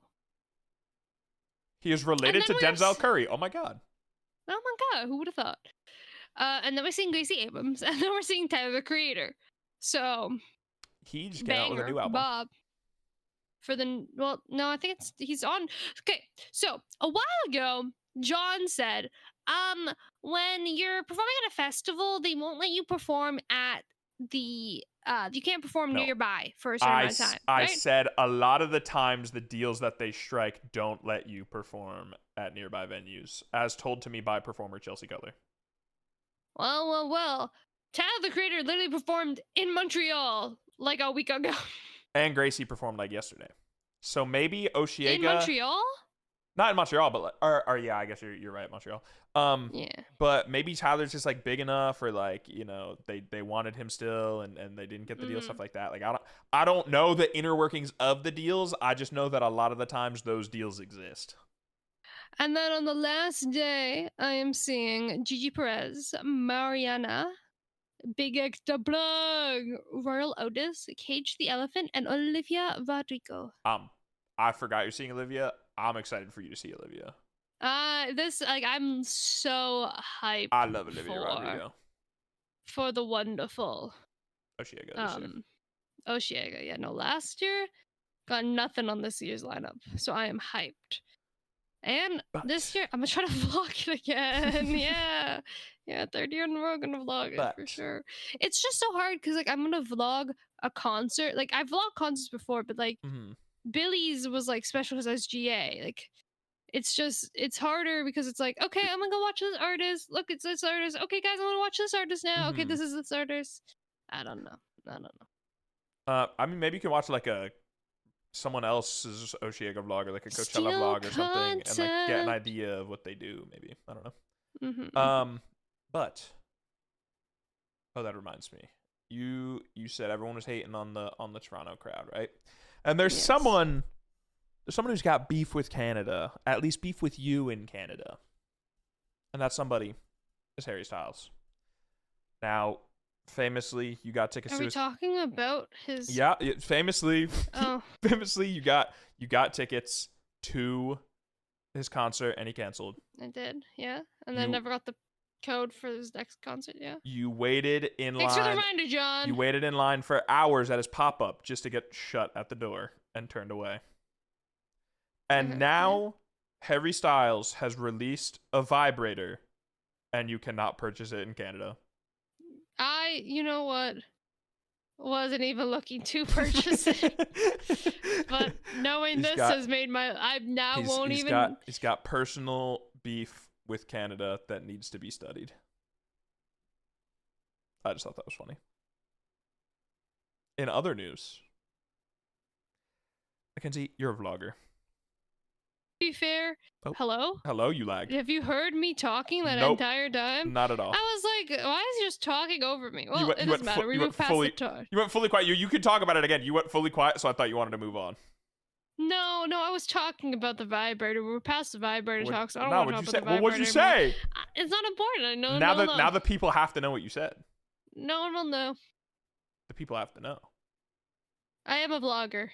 He is related to Denzel Curry. Oh my god.
Oh my god, who would have thought? And then we're seeing Gracie Abrams, and then we're seeing Tyler the Creator. So
he just came out with a new album.
Bob. I think he's on. Okay, so a while ago, John said, when you're performing at a festival, they won't let you perform at the you can't perform nearby for a certain amount of time. Right?
I said a lot of the times the deals that they strike don't let you perform at nearby venues, as told to me by performer Chelsea Cutler.
Well. Tyler the Creator literally performed in Montreal like a week ago.
And Gracie performed like yesterday. So maybe Oshiega.
In Montreal?
Not in Montreal, but or yeah, I guess you're right, Montreal. Yeah. But maybe Tyler's just like big enough, or like, you know, they wanted him still and they didn't get the deal, stuff like that. Like I don't know the inner workings of the deals. I just know that a lot of the times those deals exist.
And then on the last day, I am seeing Gigi Perez, Mariana, Big X the Blog, Royal Otis, Cage the Elephant, and Olivia Rodrigo.
I forgot you're seeing Olivia. I'm excited for you to see Olivia.
I'm so hyped.
I love Olivia Rodrigo.
For the wonderful
Oshiega.
Oshiega. Yeah, no, last year got nothing on this year's lineup, so I am hyped. And this year, I'm gonna try to vlog it again. yeah, third year in a row, gonna vlog it for sure. It's just so hard because like I'm gonna vlog a concert. Like I've vlogged concerts before, but like Billy's was like special because I was GA. Like it's harder because it's like, okay, I'm gonna go watch this artist. Look, it's this artist. Okay, guys, I want to watch this artist now. Okay, this is this artist. I don't know.
I mean, maybe you can watch like someone else's Oshiega vlog or like a Coachella vlog or something, and like get an idea of what they do. Maybe, I don't know. But that reminds me. You said everyone was hating on the Toronto crowd, right? And there's someone There's someone who's got beef with Canada, at least beef with you in Canada. And that somebody is Harry Styles. Now, famously, you got tickets
Are
to
we
his...
talking about his?
Yeah, famously,
Oh.
famously, you got tickets to his concert and he canceled.
I did, yeah. And then
You-
never got the code for his next concert, yeah.
You waited in
Thanks for the
line.
reminder, John.
You waited in line for hours at his pop-up just to get shut at the door and turned away. And now Harry Styles has released a vibrator and you cannot purchase it in Canada.
You know what? Wasn't even looking to purchase it. But knowing this has made I now won't even.
He's got personal beef with Canada that needs to be studied. I just thought that was funny. In other news, Mckenzie, you're a vlogger.
To be fair,
Oh.
Hello,
you lagged.
have you heard me talking that
Nope.
entire time?
Not at all.
I was like, why is he just talking over me? Well,
went-
it
you
doesn't
went
matter.
fu-
We
you
moved
went
past
fully-
the time.
You went fully quiet. You could talk about it again. You went fully quiet, so I thought you wanted to move on.
No, I was talking about the vibrator. We're past the vibrator talk, so I don't
No,
want to
what'd
talk
you
about
say?
the
Well, what'd you
vibrator anymore.
say?
It's not important. I know.
Now the people have to know what you said.
No one will know.
The people have to know.
I am a vlogger.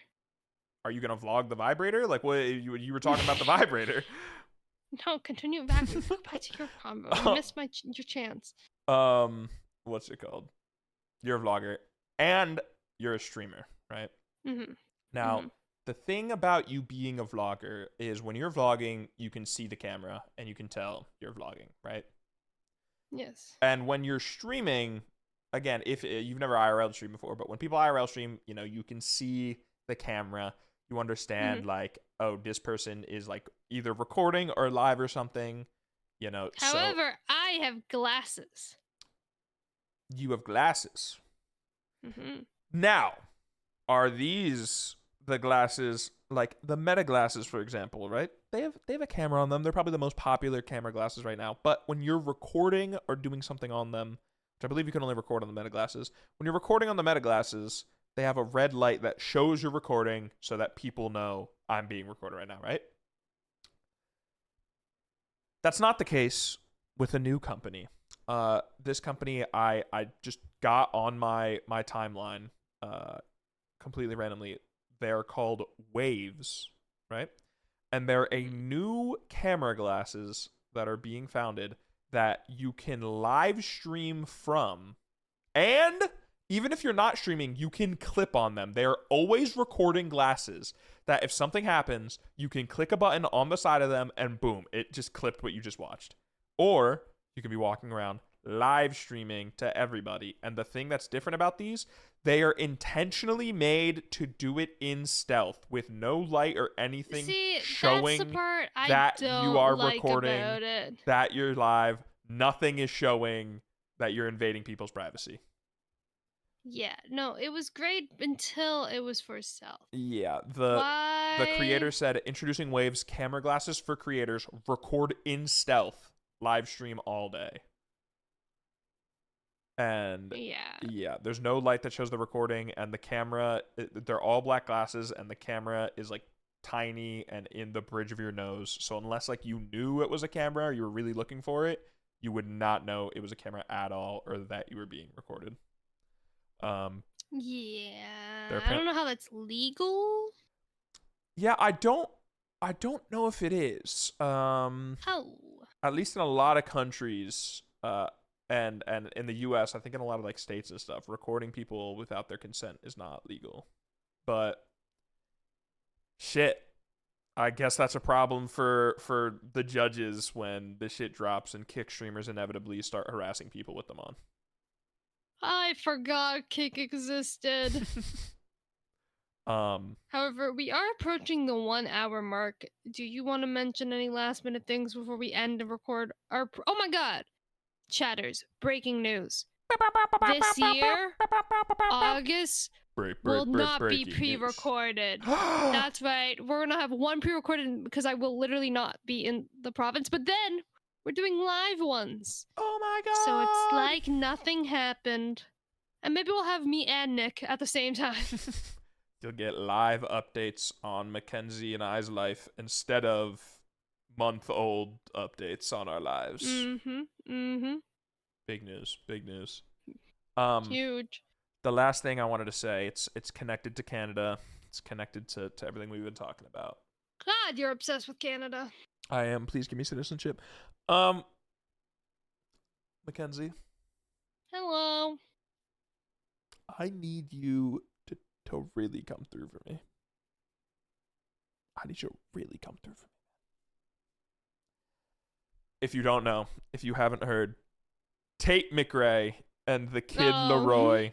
Are you gonna vlog the vibrator? Like what you were talking about the vibrator?
No, continue back to your combo. You missed your chance.
What's it called? You're a vlogger and you're a streamer, right?
Mm-hmm.
Now, the thing about you being a vlogger is when you're vlogging, you can see the camera and you can tell you're vlogging, right?
Yes.
And when you're streaming, again, if you've never IRL streamed before, but when people IRL stream, you can see the camera. You understand, like, oh, this person is, like, either recording or live or something,
However, I have glasses.
You have glasses.
Mm-hmm.
Now, are these the glasses, like the Meta glasses, for example, right? They have a camera on them. They're probably the most popular camera glasses right now. But when you're recording or doing something on them, which I believe you can only record on the Meta glasses, when you're recording on the Meta glasses, they have a red light that shows you're recording so that people know I'm being recorded right now, right? That's not the case with a new company. This company I just got on my timeline completely randomly. They're called Waves, right? And they're a new camera glasses that are being founded that you can live stream from, and even if you're not streaming, you can clip on them. They are always recording glasses that if something happens, you can click a button on the side of them and boom, it just clipped what you just watched. Or you can be walking around live streaming to everybody. And the thing that's different about these, they are intentionally made to do it in stealth with no light or anything showing
that's the part I
that
don't
you are
like
recording,
about it.
that you're live. Nothing is showing that you're invading people's privacy.
Yeah, no, it was great until it was for stealth.
Yeah, the creator said, introducing Waves camera glasses for creators, record in stealth, live stream all day. And yeah, there's no light that shows the recording, and the camera, they're all black glasses, and the camera is like tiny and in the bridge of your nose. So unless like you knew it was a camera or you were really looking for it, you would not know it was a camera at all or that you were being recorded.
Yeah, I don't know how that's legal.
Yeah, I don't know if it is.
How?
At least in a lot of countries, and in the U.S., I think in a lot of like states and stuff, recording people without their consent is not legal. But shit, I guess that's a problem for the judges when the shit drops and Kick streamers inevitably start harassing people with them on.
I forgot Kick existed. However, we are approaching the 1 hour mark. Do you want to mention any last minute things before we end and record our? Oh my god! Chatters, breaking news. This year, August will not be pre-recorded. That's right. We're gonna have one pre-recorded because I will literally not be in the province. But then we're doing live ones.
Oh my god!
So it's like nothing happened. And maybe we'll have me and Nick at the same time.
You'll get live updates on Mckenzie and I's life instead of month-old updates on our lives. Big news. Big news.
Huge.
The last thing I wanted to say, it's connected to Canada. It's connected to everything we've been talking about.
God, you're obsessed with Canada.
I am. Please give me citizenship. Mckenzie,
Hello.
I need you to really come through for me. I need you to really come through for me. If you don't know, if you haven't heard, Tate McRae and the kid Leroy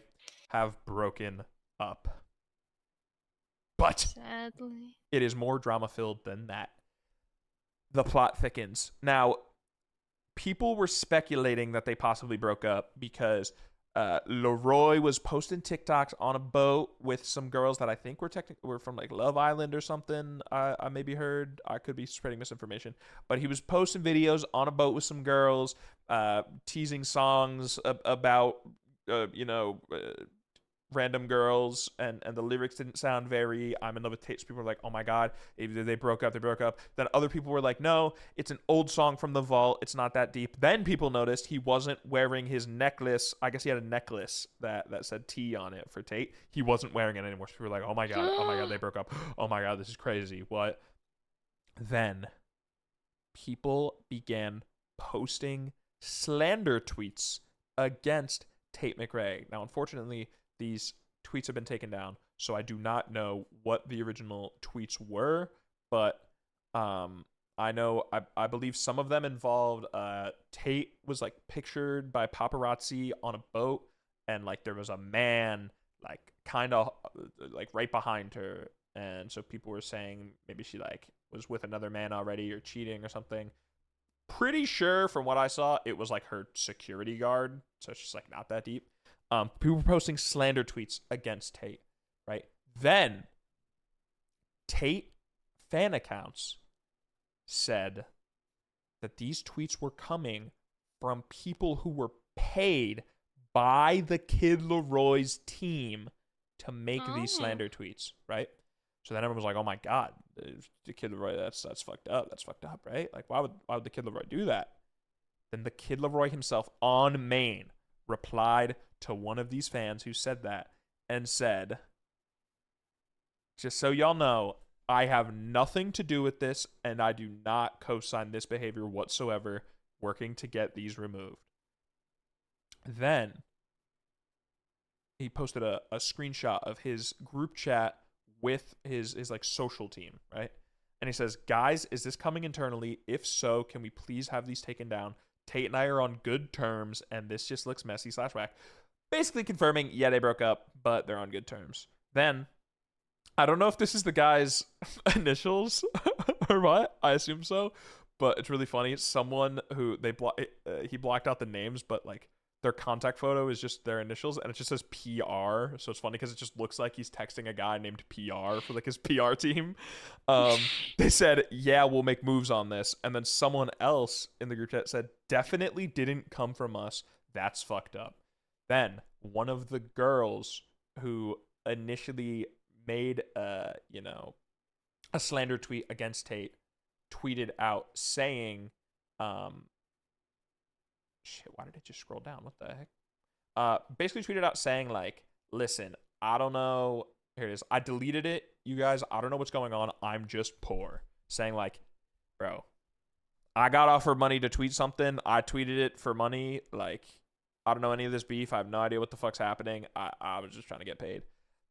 have broken up. But
sadly,
it is more drama-filled than that. The plot thickens. Now, people were speculating that they possibly broke up because Leroy was posting TikToks on a boat with some girls that I think were from like Love Island or something. I maybe heard. I could be spreading misinformation, but he was posting videos on a boat with some girls, teasing songs about random girls, and the lyrics didn't sound very I'm in love with Tate. So people were like, oh my god, either they broke up. Then other people were like, no, it's an old song from the vault, it's not that deep. Then people noticed he wasn't wearing his necklace. I guess he had a necklace that said T on it for Tate. He wasn't wearing it anymore. So people were like, oh my god, they broke up. Oh my god, this is crazy. What? Then people began posting slander tweets against Tate McRae. Now, unfortunately, these tweets have been taken down, so I do not know what the original tweets were, but I know I believe some of them involved Tate was like pictured by paparazzi on a boat, and like there was a man like kind of like right behind her, and so people were saying maybe she like was with another man already or cheating or something. Pretty sure from what I saw it was like her security guard, so it's just like not that deep. People were posting slander tweets against Tate, right? Then Tate fan accounts said that these tweets were coming from people who were paid by the Kid Leroy's team to make these slander tweets, right? So then everyone was like, oh my god, the Kid Leroy, that's fucked up. That's fucked up, right? Like, why would the Kid Leroy do that? Then the Kid Leroy himself on main replied to one of these fans who said that and said, just so y'all know, I have nothing to do with this, and I do not co-sign this behavior whatsoever, working to get these removed. Then he posted a screenshot of his group chat with his like social team, right? And he says, guys, is this coming internally? If so, can we please have these taken down? Tate and I are on good terms, and this just looks messy / whack. Basically confirming, yeah, they broke up, but they're on good terms. Then, I don't know if this is the guy's initials or what. I assume so, but it's really funny. Someone who he blocked out the names, but like their contact photo is just their initials, and it just says PR. So it's funny because it just looks like he's texting a guy named PR for like his PR team. They said, yeah, we'll make moves on this. And then someone else in the group chat said, definitely didn't come from us. That's fucked up. Then one of the girls who initially made a slander tweet against Tate tweeted out saying, shit, why did it just scroll down? What the heck? Basically tweeted out saying like, listen, I don't know. Here it is. I deleted it. You guys, I don't know what's going on. I'm just poor. Saying like, bro, I got offered money to tweet something. I tweeted it for money. Like, I don't know any of this beef. I have no idea what the fuck's happening. I was just trying to get paid.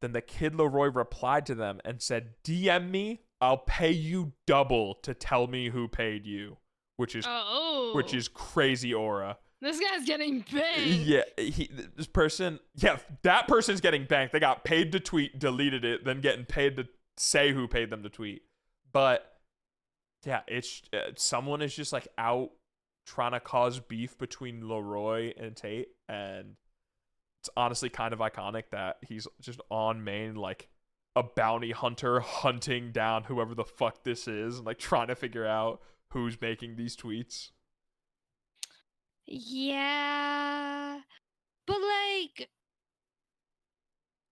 Then the Kid Leroy replied to them and said, DM me. I'll pay you double to tell me who paid you. Which is crazy aura.
This guy's getting banked.
Yeah, that person's getting banked. They got paid to tweet, deleted it, then getting paid to say who paid them to tweet. But yeah, it's someone is just like out trying to cause beef between Leroy and Tate, and it's honestly kind of iconic that he's just on main like a bounty hunter hunting down whoever the fuck this is and like trying to figure out who's making these tweets.
Yeah, but like,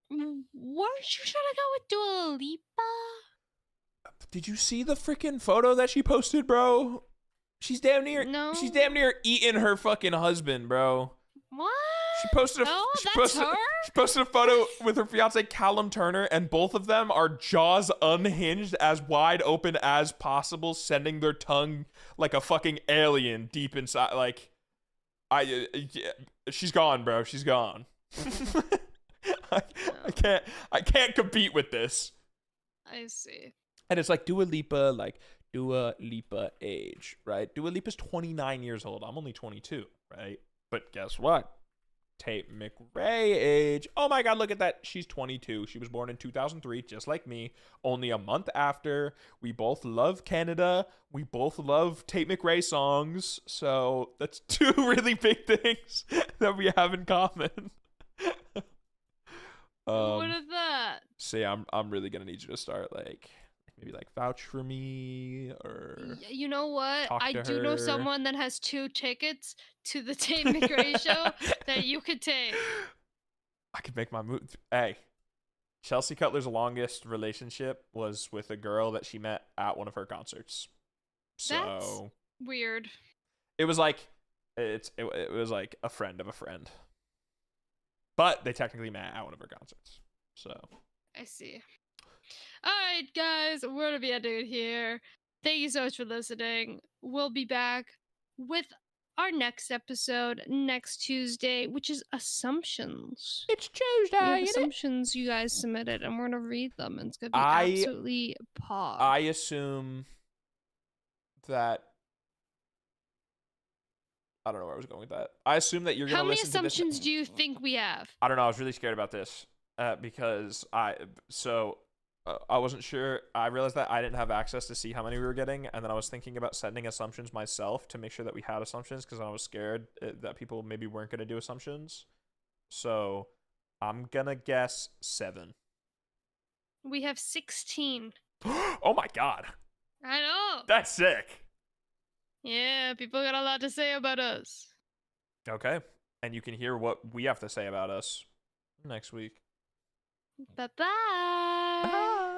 weren't you trying to go with Dua Lipa?
Did you see the freaking photo that she posted, bro? She's damn near
No.
She's damn near eating her fucking husband, bro.
What?
She posted a
that's her?
She posted a photo with her fiance Callum Turner, and both of them are jaws unhinged as wide open as possible, sending their tongue like a fucking alien deep inside. Like, she's gone, bro. She's gone. I can't compete with this.
I see.
And it's like Dua Lipa age, right? Dua Lipa's 29 years old. I'm only 22, right? But guess what? Tate McRae age. Oh my God, look at that. She's 22. She was born in 2003, just like me. Only a month after. We both love Canada. We both love Tate McRae songs. So that's two really big things that we have in common.
What is that?
See, I'm really gonna need you to start like maybe like vouch for me or
You know what?
talk
I
to
do know
her.
someone that has 2 tickets to the Tate McRae show that you could take.
I could make my move. Hey, Chelsea Cutler's longest relationship was with a girl that she met at one of her concerts. So
That's weird.
it was like it was like a friend of a friend. But they technically met at one of her concerts. So
I see. All right, guys, we're going to be ending it here. Thank you so much for listening. We'll be back with our next episode next Tuesday, which is assumptions.
it's Tuesday.
We have
isn't it?
assumptions you guys submitted, and we're going to read them. And it's going to be
I
absolutely pog.
I assume that I don't know where I was going with that. I assume that you're going
How
to
many
listen to this.
assumptions do you think we have?
I don't know. I was really scared about this because I wasn't sure. I realized that I didn't have access to see how many we were getting, and then I was thinking about sending assumptions myself to make sure that we had assumptions because I was scared that people maybe weren't going to do assumptions. So I'm going to guess 7.
We have 16.
Oh my God.
I know.
That's sick.
Yeah, people got a lot to say about us.
Okay. And you can hear what we have to say about us next week.
Bye-bye.
Bye.